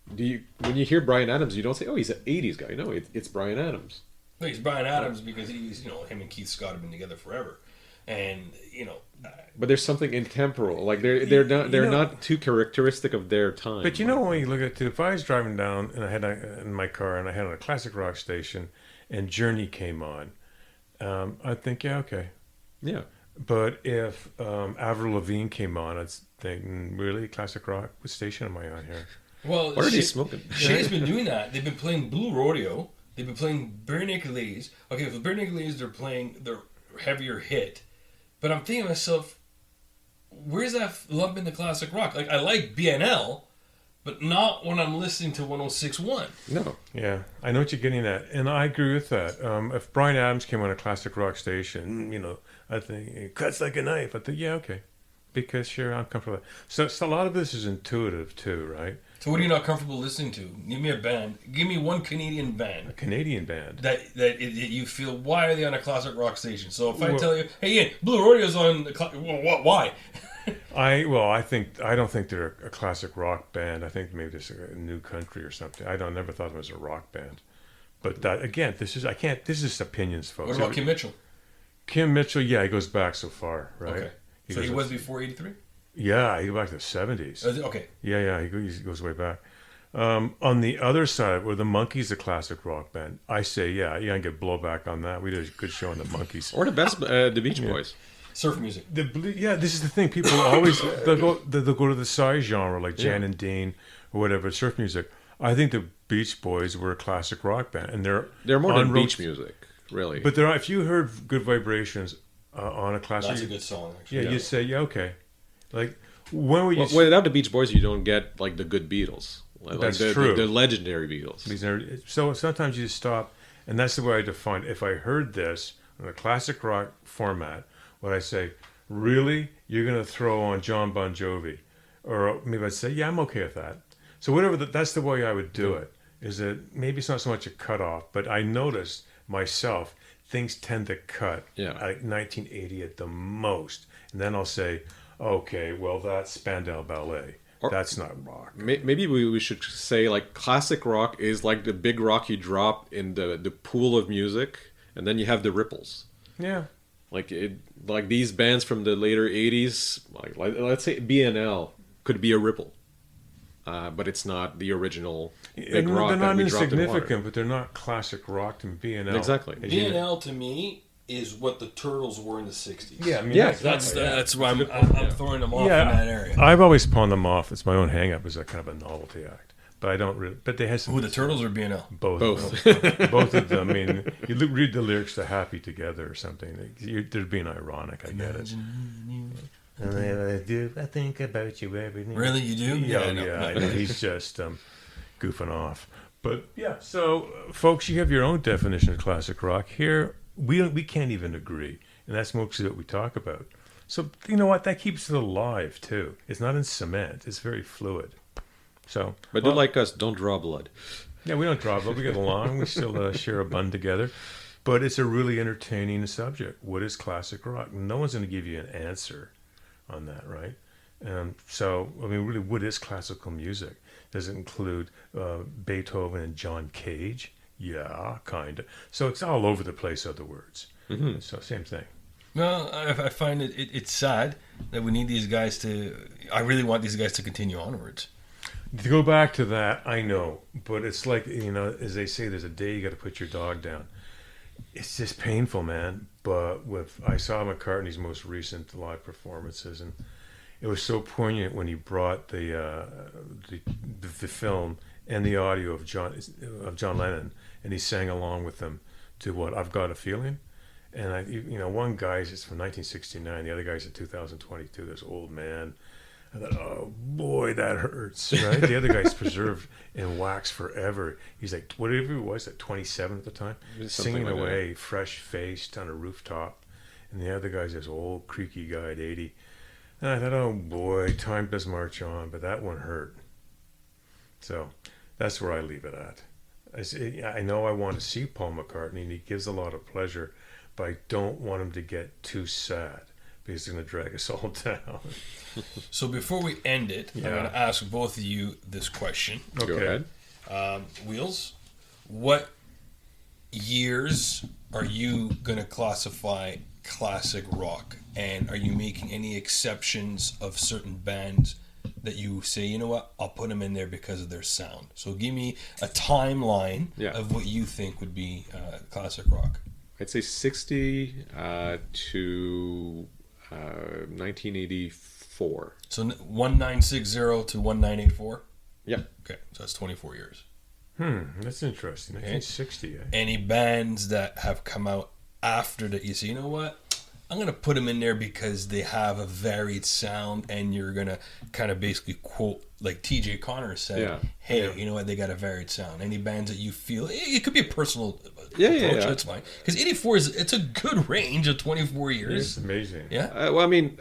When you hear Bryan Adams, you don't say, "Oh, he's an '80s guy." No, it's Bryan Adams. No, he's Bryan Adams because he's him and Keith Scott have been together forever. and But there's something intemporal. Like they're not too characteristic of their time. But when you look at it, if I was driving down and I had in my car and I had on a classic rock station, and Journey came on, I'd think, yeah, okay. Yeah. But if Avril Lavigne came on, I'd think, really, classic rock? What station am I on here? well, What are they smoking? Shay's been doing that. They've been playing Blue Rodeo. They've been playing Bare Naked Ladies. Okay, for Bare Naked Ladies, they're playing their heavier hit. But I'm thinking to myself, where's that lump in the classic rock? Like, I like BNL, but not when I'm listening to 106.1. No. Yeah, I know what you're getting at, and I agree with that. If Bryan Adams came on a classic rock station, I think it cuts like a knife. I think, yeah, okay, because sure, I'm comfortable. So a lot of this is intuitive too, right? So what are you not comfortable listening to? Give me a band. Give me one Canadian band. A Canadian band. That you feel, why are they on a classic rock station? So if I tell you, hey, Ian, Blue Rodeo's on the why? I don't think they're a classic rock band. I think maybe it's a new country or something. Never thought of them as a rock band. But that, again, this is just opinions, folks. What about Kim Mitchell? Kim Mitchell, yeah, he goes back so far, right? Okay. So he was before 83? Yeah, he goes back to the 70s. Okay. Yeah, he goes way back. On the other side, where the Monkees, a classic rock band, I say, yeah, you can get blowback on that. We did a good show on the Monkees. Or the Beach Boys. Surf music. This is the thing. People always they'll go to the size genre like Jan and Dean or whatever, surf music. I think the Beach Boys were a classic rock band, and they're more than beach music, really. But if you heard Good Vibrations on a classic, that's a good song. Actually. Yeah, you say, yeah, okay. Like when were you? Without the Beach Boys, you don't get like the good Beatles. That's true. The legendary Beatles. So sometimes you just stop, and that's the way I define it. If I heard this in a classic rock format, would I say, really, you're going to throw on John Bon Jovi? Or maybe I'd say, yeah, I'm okay with that. So that's the way I would do it, is that maybe it's not so much a cutoff, but I noticed myself, things tend to cut like 1980 at the most. And then I'll say, okay, well, that's Spandau Ballet. That's not rock. Maybe we should say, like, classic rock is like the big rock you drop in the pool of music, and then you have the ripples. Yeah. Like these bands from the later 80s, like let's say BNL could be a ripple. But it's not the original big rock. They're that not we dropped in water. insignificant, but they're not classic rock to BNL. Exactly. BNL to me is what the Turtles were in the 60s. Yeah, I mean, that's why I'm throwing them off in that area. I've always pawned them off. It's my own hang-up as a kind of a novelty act. But I don't really. But they have some. Who, the Turtles or BNL? Both. Both of them. I mean, you read the lyrics to "Happy Together" or something. They're being ironic. I get it. I think about you every day. Really, you do? Yeah. I know. He's just goofing off. But yeah. So, folks, you have your own definition of classic rock. Here, we can't even agree, and that's mostly what we talk about. So you know what? That keeps it alive too. It's not in cement. It's very fluid. So, but like us, don't draw blood. Yeah, we don't draw blood. We get along. We still share a bun together. But it's a really entertaining subject. What is classic rock? No one's going to give you an answer on that, right? So, I mean, really, what is classical music? Does it include Beethoven and John Cage? Yeah, kind of. So it's all over the place, other words. Mm-hmm. So same thing. Well, I find it's sad that we need these guys to... I really want these guys to continue onwards. To go back to that, I know, but it's like, as they say, there's a day you got to put your dog down. It's just painful, man. But I saw McCartney's most recent live performances, and it was so poignant when he brought the film and the audio of John Lennon, and he sang along with them to what I've Got a Feeling. And one guy's it's from 1969, the other guy's in 2022. This old man. I thought, oh boy, that hurts, right? The other guy's preserved in wax forever. He's like, whatever he was, at 27 at the time, singing like away, fresh-faced on a rooftop. And the other guy's this old, creaky guy at 80. And I thought, oh boy, time does march on, but that one hurt. So that's where I leave it at. I know I want to see Paul McCartney, and he gives a lot of pleasure, but I don't want him to get too sad, because it's going to drag us all down. So before we end it, I'm going to ask both of you this question. Okay. Go ahead. Wheels, what years are you going to classify classic rock? And are you making any exceptions of certain bands that you say, you know what, I'll put them in there because of their sound? So give me a timeline of what you think would be classic rock. I'd say 60 to 1984. So 1960 to 1984? Yeah. Okay, so that's 24 years. That's interesting. 1960. Any bands that have come out after that, you say, you know what, I'm going to put them in there because they have a varied sound, and you're going to kind of basically quote, like TJ Connor said, hey, you know what, they got a varied sound. Any bands that you feel, it could be a personal approach, that's fine. Because 84 it's a good range of 24 years. It's amazing. Yeah. Well, I mean,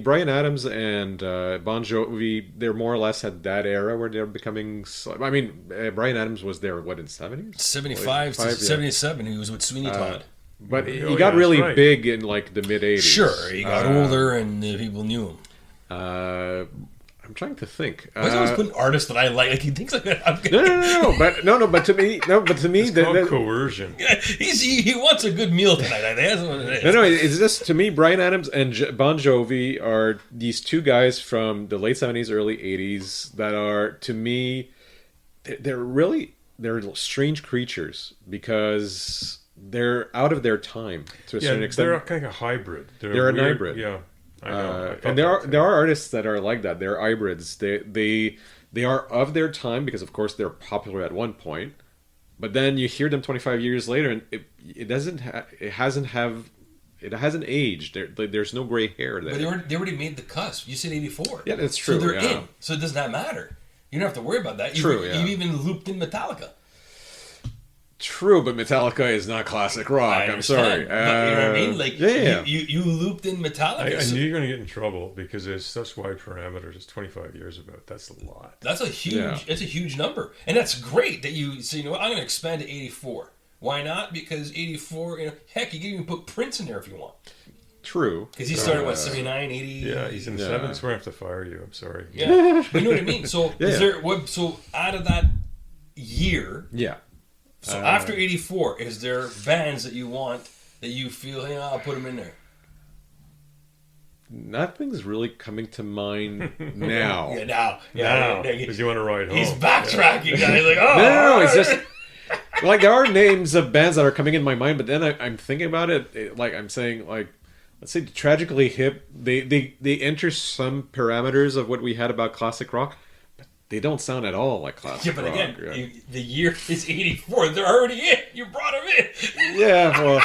Bryan Adams and Bon Jovi, they're more or less at that era where they're becoming. I mean, Bryan Adams was there, what, in 70s? 75 to 77. He was with Sweeney Todd. But he got really big in like the mid 80s. Sure, he got older and people knew him. I'm trying to think. Why is he always putting artists that I like he thinks I'm gonna... But to me, it's called coercion. He wants a good meal tonight. That's what it is. No, it's just, to me, Bryan Adams and Bon Jovi are these two guys from the late 70s, early 80s that are, to me, they're strange creatures because they're out of their time to a certain extent. They're kind of a hybrid. They're a hybrid. Yeah. I know. And there are artists that are like that. They're hybrids. They are of their time because, of course, they're popular at one point, but then you hear them 25 years later, and it hasn't aged. There's no gray hair there. But they already made the cusp. You said 84. Yeah, that's true. So they're in. So it does not matter. You don't have to worry about that. True. You've even looped in Metallica. True, but Metallica is not classic rock. I'm sorry. But you know what I mean? Like, you looped in Metallica. I knew you were going to get in trouble because there's such wide parameters. It's 25 years about. That's a lot. That's a huge number. And that's great that you say, you know what, I'm going to expand to 84. Why not? Because 84, heck, you can even put Prince in there if you want. True. Because he started, 79, 80? Yeah, he's in the 70s. We're going to have to fire you. I'm sorry. Yeah. But you know what I mean? So, so out of that year... Yeah. So after 84, is there bands that you want that you feel, hey, I'll put them in there? Nothing's really coming to mind now. Now. Because you want to ride home. He's backtracking. He's like, No, it's just... Like, there are names of bands that are coming in my mind, but then I'm thinking about it, like, I'm saying, like, let's say Tragically Hip, they enter some parameters of what we had about classic rock. They don't sound at all like classic rock. Yeah, but again, the year is 84. They're already in. You brought them in. Yeah, well...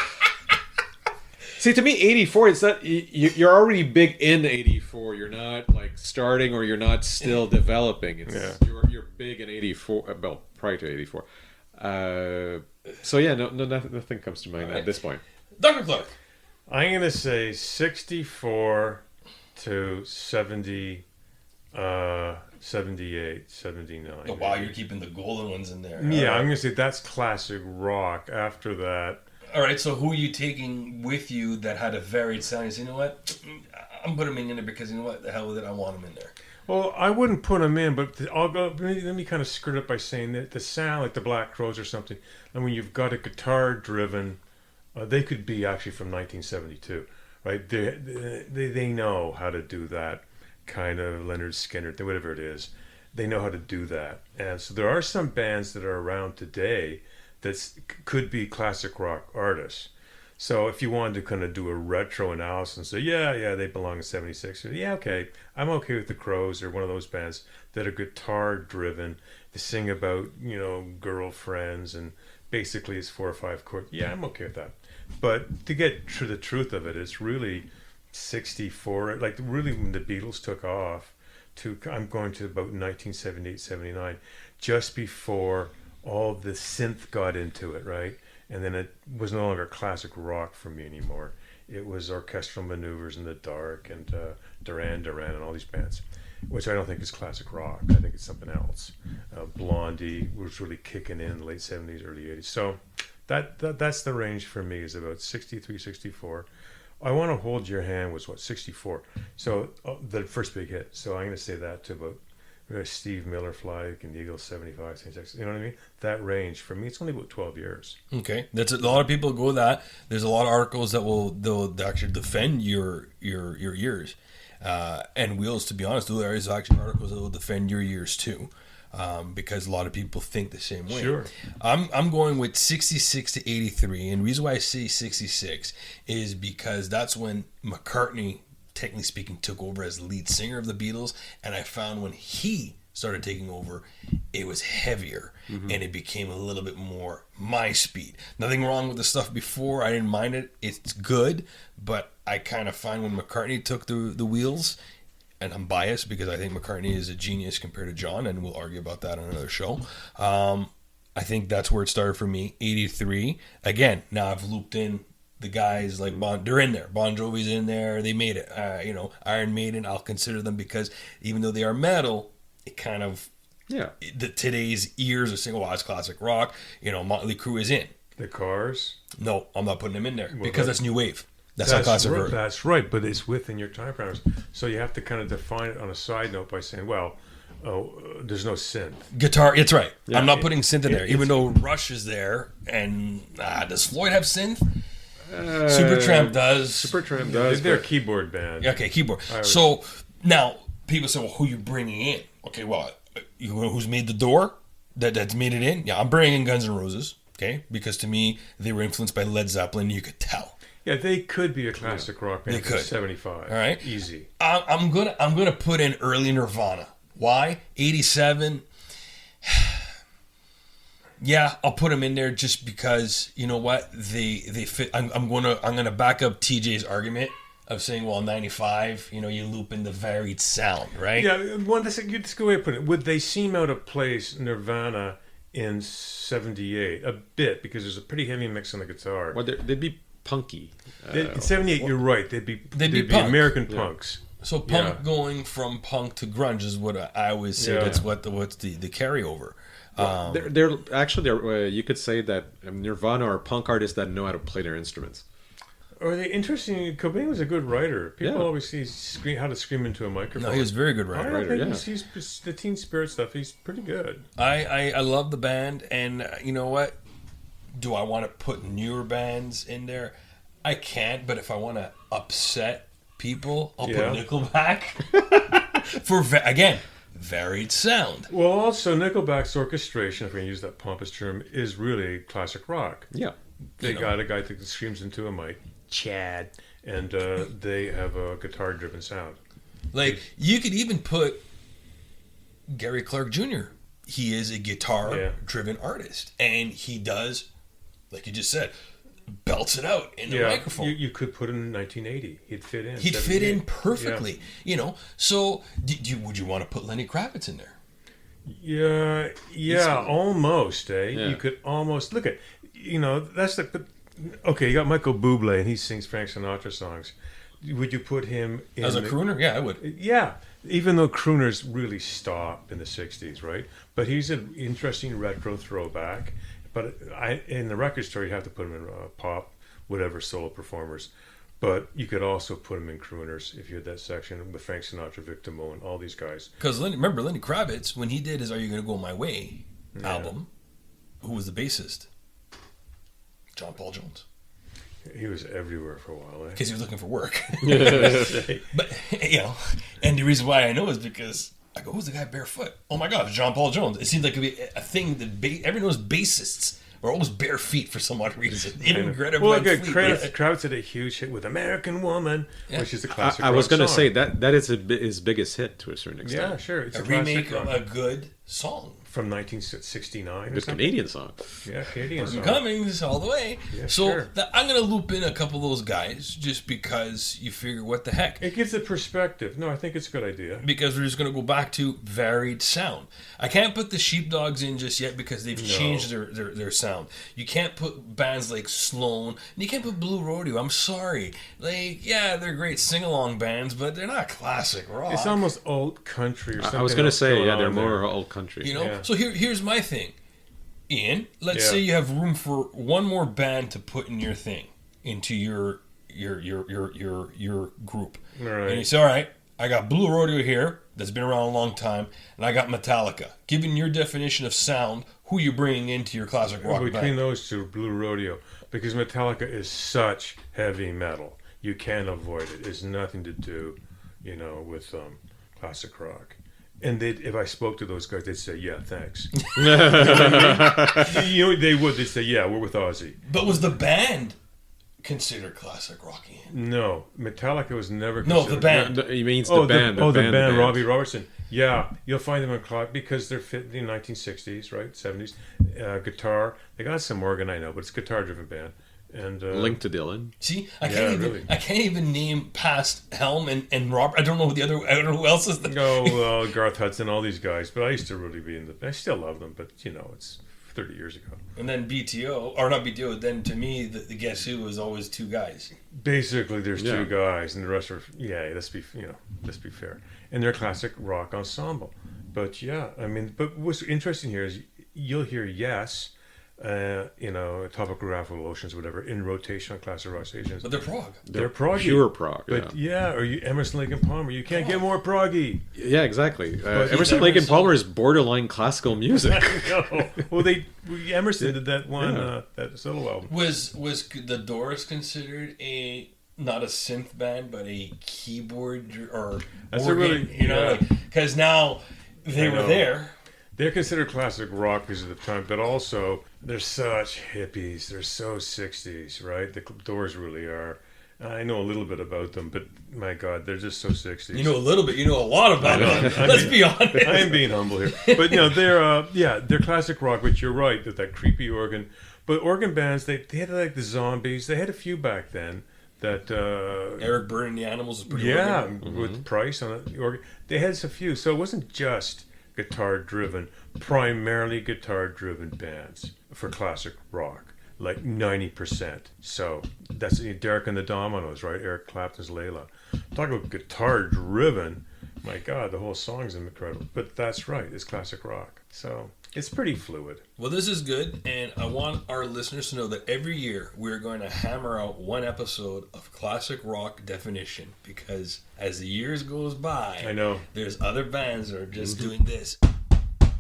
See, to me, 84, it's not... You're already big in 84. You're not, like, starting or you're not still developing. You're big in 84... Well, prior to 84. So, yeah, nothing comes to mind at this point. Dr. Clark. I'm going to say 64 to 70... 78, 79. Oh, wow, you're keeping the golden ones in there. Yeah, I'm going to say that's classic rock. After that... All right, so who are you taking with you that had a varied sound? You say, you know what? I'm putting them in there because, you know what? The hell with it, I want them in there. Well, I wouldn't put them in, but let me kind of skirt it by saying that the sound, like the Black Crowes or something, and when you've got a guitar-driven, they could be actually from 1972, right? They know how to do that. Kind of Leonard Skinner, whatever it is, they know how to do that. And so there are some bands that are around today that could be classic rock artists. So if you wanted to kind of do a retro analysis and say, yeah, they belong in 76, yeah, okay, I'm okay with the Crowes or one of those bands that are guitar driven. They sing about, girlfriends and basically it's 4 or 5 chords. Yeah, I'm okay with that. But to get to the truth of it, it's really 64, like really when the Beatles took off, I'm going to about 1978, 79, just before all the synth got into it, right? And then it was no longer classic rock for me anymore. It was orchestral maneuvers in the dark and Duran Duran and all these bands, which I don't think is classic rock. I think it's something else. Blondie was really kicking in the late 70s, early 80s. So that's the range for me, is about 63, 64. I Want to Hold Your Hand was 64. So the first big hit. So I'm going to say that to about Steve Miller Flight and the Eagles 75, 76, you know what I mean? That range, for me, it's only about 12 years. Okay, that's a lot of people go that. There's a lot of articles that they'll actually defend your years, and wheels. To be honest, there's actually articles that will defend your years too, because a lot of people think the same way. Sure. I'm going with 66 to 83, and the reason why I say 66 is because that's when McCartney, technically speaking, took over as lead singer of the Beatles, and I found when he started taking over, it was heavier, and it became a little bit more my speed. Nothing wrong with the stuff before. I didn't mind it. It's good, but I kind of find when McCartney took the wheels, and I'm biased because I think McCartney is a genius compared to John, and we'll argue about that on another show. I think that's where it started for me. 83. Again, now I've looped in the guys like they're in there. Bon Jovi's in there. They made it. Iron Maiden, I'll consider them because even though they are metal, it kind of today's ears are saying, "Oh, it's classic rock." Motley Crue is in. The Cars? No, I'm not putting them in there because that's new wave. That's not classic rock. That's right, but it's within your time parameters. So you have to kind of define it on a side note by saying, well, there's no synth. Guitar, it's right. Yeah, I'm not putting synth in there, even though Rush is there. And does Floyd have synth? Supertramp does. Supertramp does. They're a keyboard band. Okay, keyboard. So now people say, well, who are you bringing in? Okay, well, who's made the door that's made it in? Yeah, I'm bringing in Guns N' Roses. Okay, because to me they were influenced by Led Zeppelin. You could tell. Yeah, they could be a classic rock band. They could. 75. All right, easy. I'm gonna put in early Nirvana. Why? 87. Yeah, I'll put them in there just because you know what they fit. I'm gonna back up TJ's argument of saying, well, 95, you loop in the varied sound, right? Yeah, that's a good way of putting it. Would they seem out of place, Nirvana, in 78? A bit, because there's a pretty heavy mix on the guitar. Well, they'd be punky. In 78, you're right. They'd be American punks. So punk going from punk to grunge is what I always say. Yeah. That's what's the carryover. They're actually you could say that Nirvana are punk artists that know how to play their instruments. Or the interesting, Cobain was a good writer. People always see how to scream into a microphone. No, he was a very good writer. I think he's the Teen Spirit stuff. He's pretty good. I love the band, and you know what? Do I want to put newer bands in there? I can't, but if I want to upset people, I'll put Nickelback for again varied sound. Well, also Nickelback's orchestration, if we can use that pompous term, is really classic rock. Yeah, they got a guy that screams into a mic. Chad, and they have a guitar-driven sound. Like you could even put Gary Clark Jr. He is a guitar-driven artist, and he does, like you just said, belts it out in the microphone. You could put him in 1980. He'd fit in. He'd fit in perfectly. Yeah. So would you want to put Lenny Kravitz in there? Yeah, almost. Yeah. You could almost look at. That's the. Okay, you got Michael Bublé, and he sings Frank Sinatra songs. Would you put him in as a crooner? Yeah, I would. Yeah, even though crooners really stopped in the 60s, right? But he's an interesting retro throwback. But in the record store, you have to put him in pop, whatever, solo performers. But you could also put him in crooners if you had that section with Frank Sinatra, Vic Damone, all these guys. Because remember, Lenny Kravitz, when he did his Are You Gonna Go My Way album, who was the bassist? John Paul Jones. He was everywhere for a while, because he was looking for work. But and the reason why I know is because I go, who's the guy barefoot? Oh my God, it's John Paul Jones. It seems like it'd be a thing that everyone knows bassists are always bare feet for some odd reason. Even Greta Van Fleet. Kravitz had a huge hit with American Woman, which is a classic. I was going to say that is his biggest hit to a certain extent. Yeah, sure. It's a remake of a good song. From 1969. Good Canadian song. Yeah, Canadian song. Cummings all the way. Yeah, so sure. I'm going to loop in a couple of those guys just because you figure, what the heck? It gives a perspective. No, I think it's a good idea. Because we're just going to go back to varied sound. I can't put the Sheepdogs in just yet because they've changed their sound. You can't put bands like Sloan. And you can't put Blue Rodeo. I'm sorry. They're great sing-along bands, but they're not classic rock. It's almost alt country or something. I was going to say, they're more alt country. Yeah. So here's my thing, Ian. Let's say you have room for one more band to put in your thing, into your group. Right. And you say, all right, I got Blue Rodeo here, that's been around a long time, and I got Metallica. Given your definition of sound, who are you bringing into your classic rock Between band? those two, Blue Rodeo, because Metallica is such heavy metal. You can't avoid it. It's nothing to do, with classic rock. And if I spoke to those guys, they'd say, "Yeah, thanks." They would. They'd say, "Yeah, we're with Ozzy." But was the band considered classic rock, Ian? No, Metallica was never. No, the band. He means the band. The band, Robbie Robertson. Yeah, you'll find them in clock because they're fit in the 1960s, right, 70s. Guitar. They got some organ, I know, but it's a guitar-driven band. And Linked to Dylan. See, I can't even name past Helm and Robert. I don't know I don't know who else is there. well, Garth Hudson, all these guys. But I used to really be I still love them, but it's 30 years ago. And then BTO, or not BTO. Then to me, the Guess Who was always two guys. Basically, there's two guys, and the rest are let's be fair. And they're a classic rock ensemble. But but what's interesting here is you'll hear Yes. Topographical Oceans, whatever, in rotation on classic rock stations. But they're prog. They're proggy. Pure prog. But or you Emerson, Lake and Palmer. You can't get more proggy. Yeah, exactly. Emerson, Lake and Palmer is borderline classical music. No. Well, Emerson did that one, that solo album. Was the Doors considered not a synth band, but a keyboard or That's organ? Because now they were there. They're considered classic rock because of the time, but also they're such hippies. They're so 60s, right? The Doors really are. I know a little bit about them, but my God, they're just so 60s. You know a little bit. You know a lot about them. Let's be honest. I am being humble here, but they're classic rock. But you're right that creepy organ. But organ bands, they had like the Zombies. They had a few back then. That Eric Burdon and the Animals is pretty organ. With Price on the organ. They had a few, so it wasn't just primarily guitar-driven bands for classic rock, like 90%. So that's Derek and the Dominoes, right? Eric Clapton's Layla. Talk about guitar-driven. My God, the whole song's incredible. But that's right, it's classic rock. So it's pretty fluid. Well, this is good, and I want our listeners to know that every year we're going to hammer out one episode of classic rock definition, because as the years goes by, I know there's other bands that are just doing this,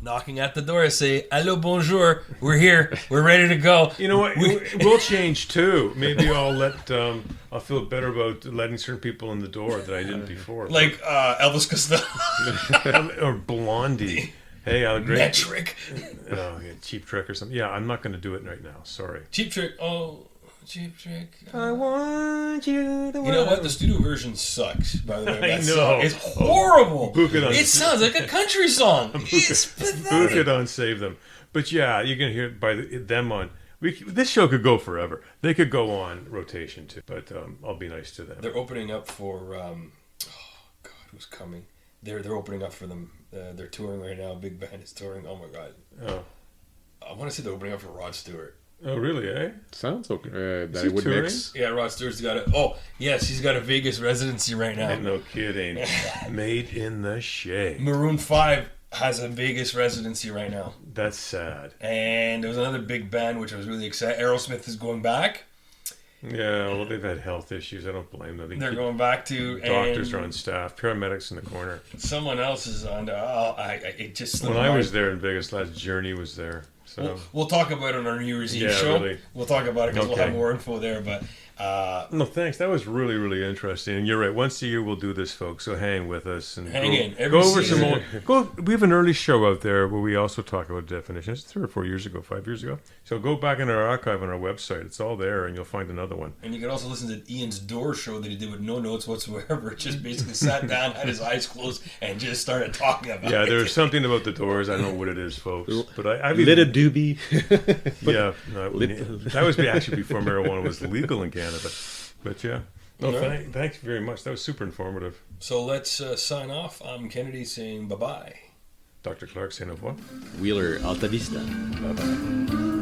knocking at the door, say, "Hello, bonjour, we're here, we're ready to go." You know what? We'll change too. Maybe I'll feel better about letting certain people in the door that I didn't before. Like Elvis Costello. Or Blondie. Hey, great. Metric. Cheap Trick or something. Yeah, I'm not going to do it right now. Sorry. Cheap Trick. Oh, Cheap Trick. I want you to. You know what? The studio version sucks. By the way, I that know. Song. It's horrible. It sounds like a country song. It's pathetic. Who could unsave them? But yeah, you're going to hear it by them on. This show could go forever. They could go on rotation too. But I'll be nice to them. They're opening up for. Who's coming? They're opening up for them. They're touring right now. Big band is touring. Oh my God. Oh. I want to say they're opening up for Rod Stewart. Oh really? Eh? Sounds okay. That he it would touring? mix. Yeah, Rod Stewart's got it. Oh yes, he's got a Vegas residency right now. No kidding. Made in the shade. Maroon 5 has a Vegas residency right now. That's sad. And there's another big band which I was really excited. Aerosmith is going back. Yeah, well, they've had health issues. I don't blame them. They're going back to. Doctors are on staff. Paramedics in the corner. Someone else is on. It just. When I was there in Vegas last, Journey was there. So we'll talk about it on our New Year's Eve show. Really. We'll talk about it because we'll have more info there. But no, thanks. That was really, really interesting. And you're right. Once a year we'll do this, folks. So hang with us and hang in. Go over some old. We have an early show out there where we also talk about definitions. 3 or 4 years ago, 5 years ago. So go back in our archive on our website. It's all there, and you'll find another one. And you can also listen to Ian's Door show that he did with no notes whatsoever. Just basically sat down, had his eyes closed, and just started talking about it. Yeah, there's something about the Doors. I don't know what it is, folks. But I lit a doobie. Yeah, that was actually before marijuana was legal in Canada. But yeah, thanks very much. That was super informative. So let's sign off. I'm Kennedy saying bye-bye. Dr. Clark saying au revoir. Wheeler, alta vista. Bye-bye.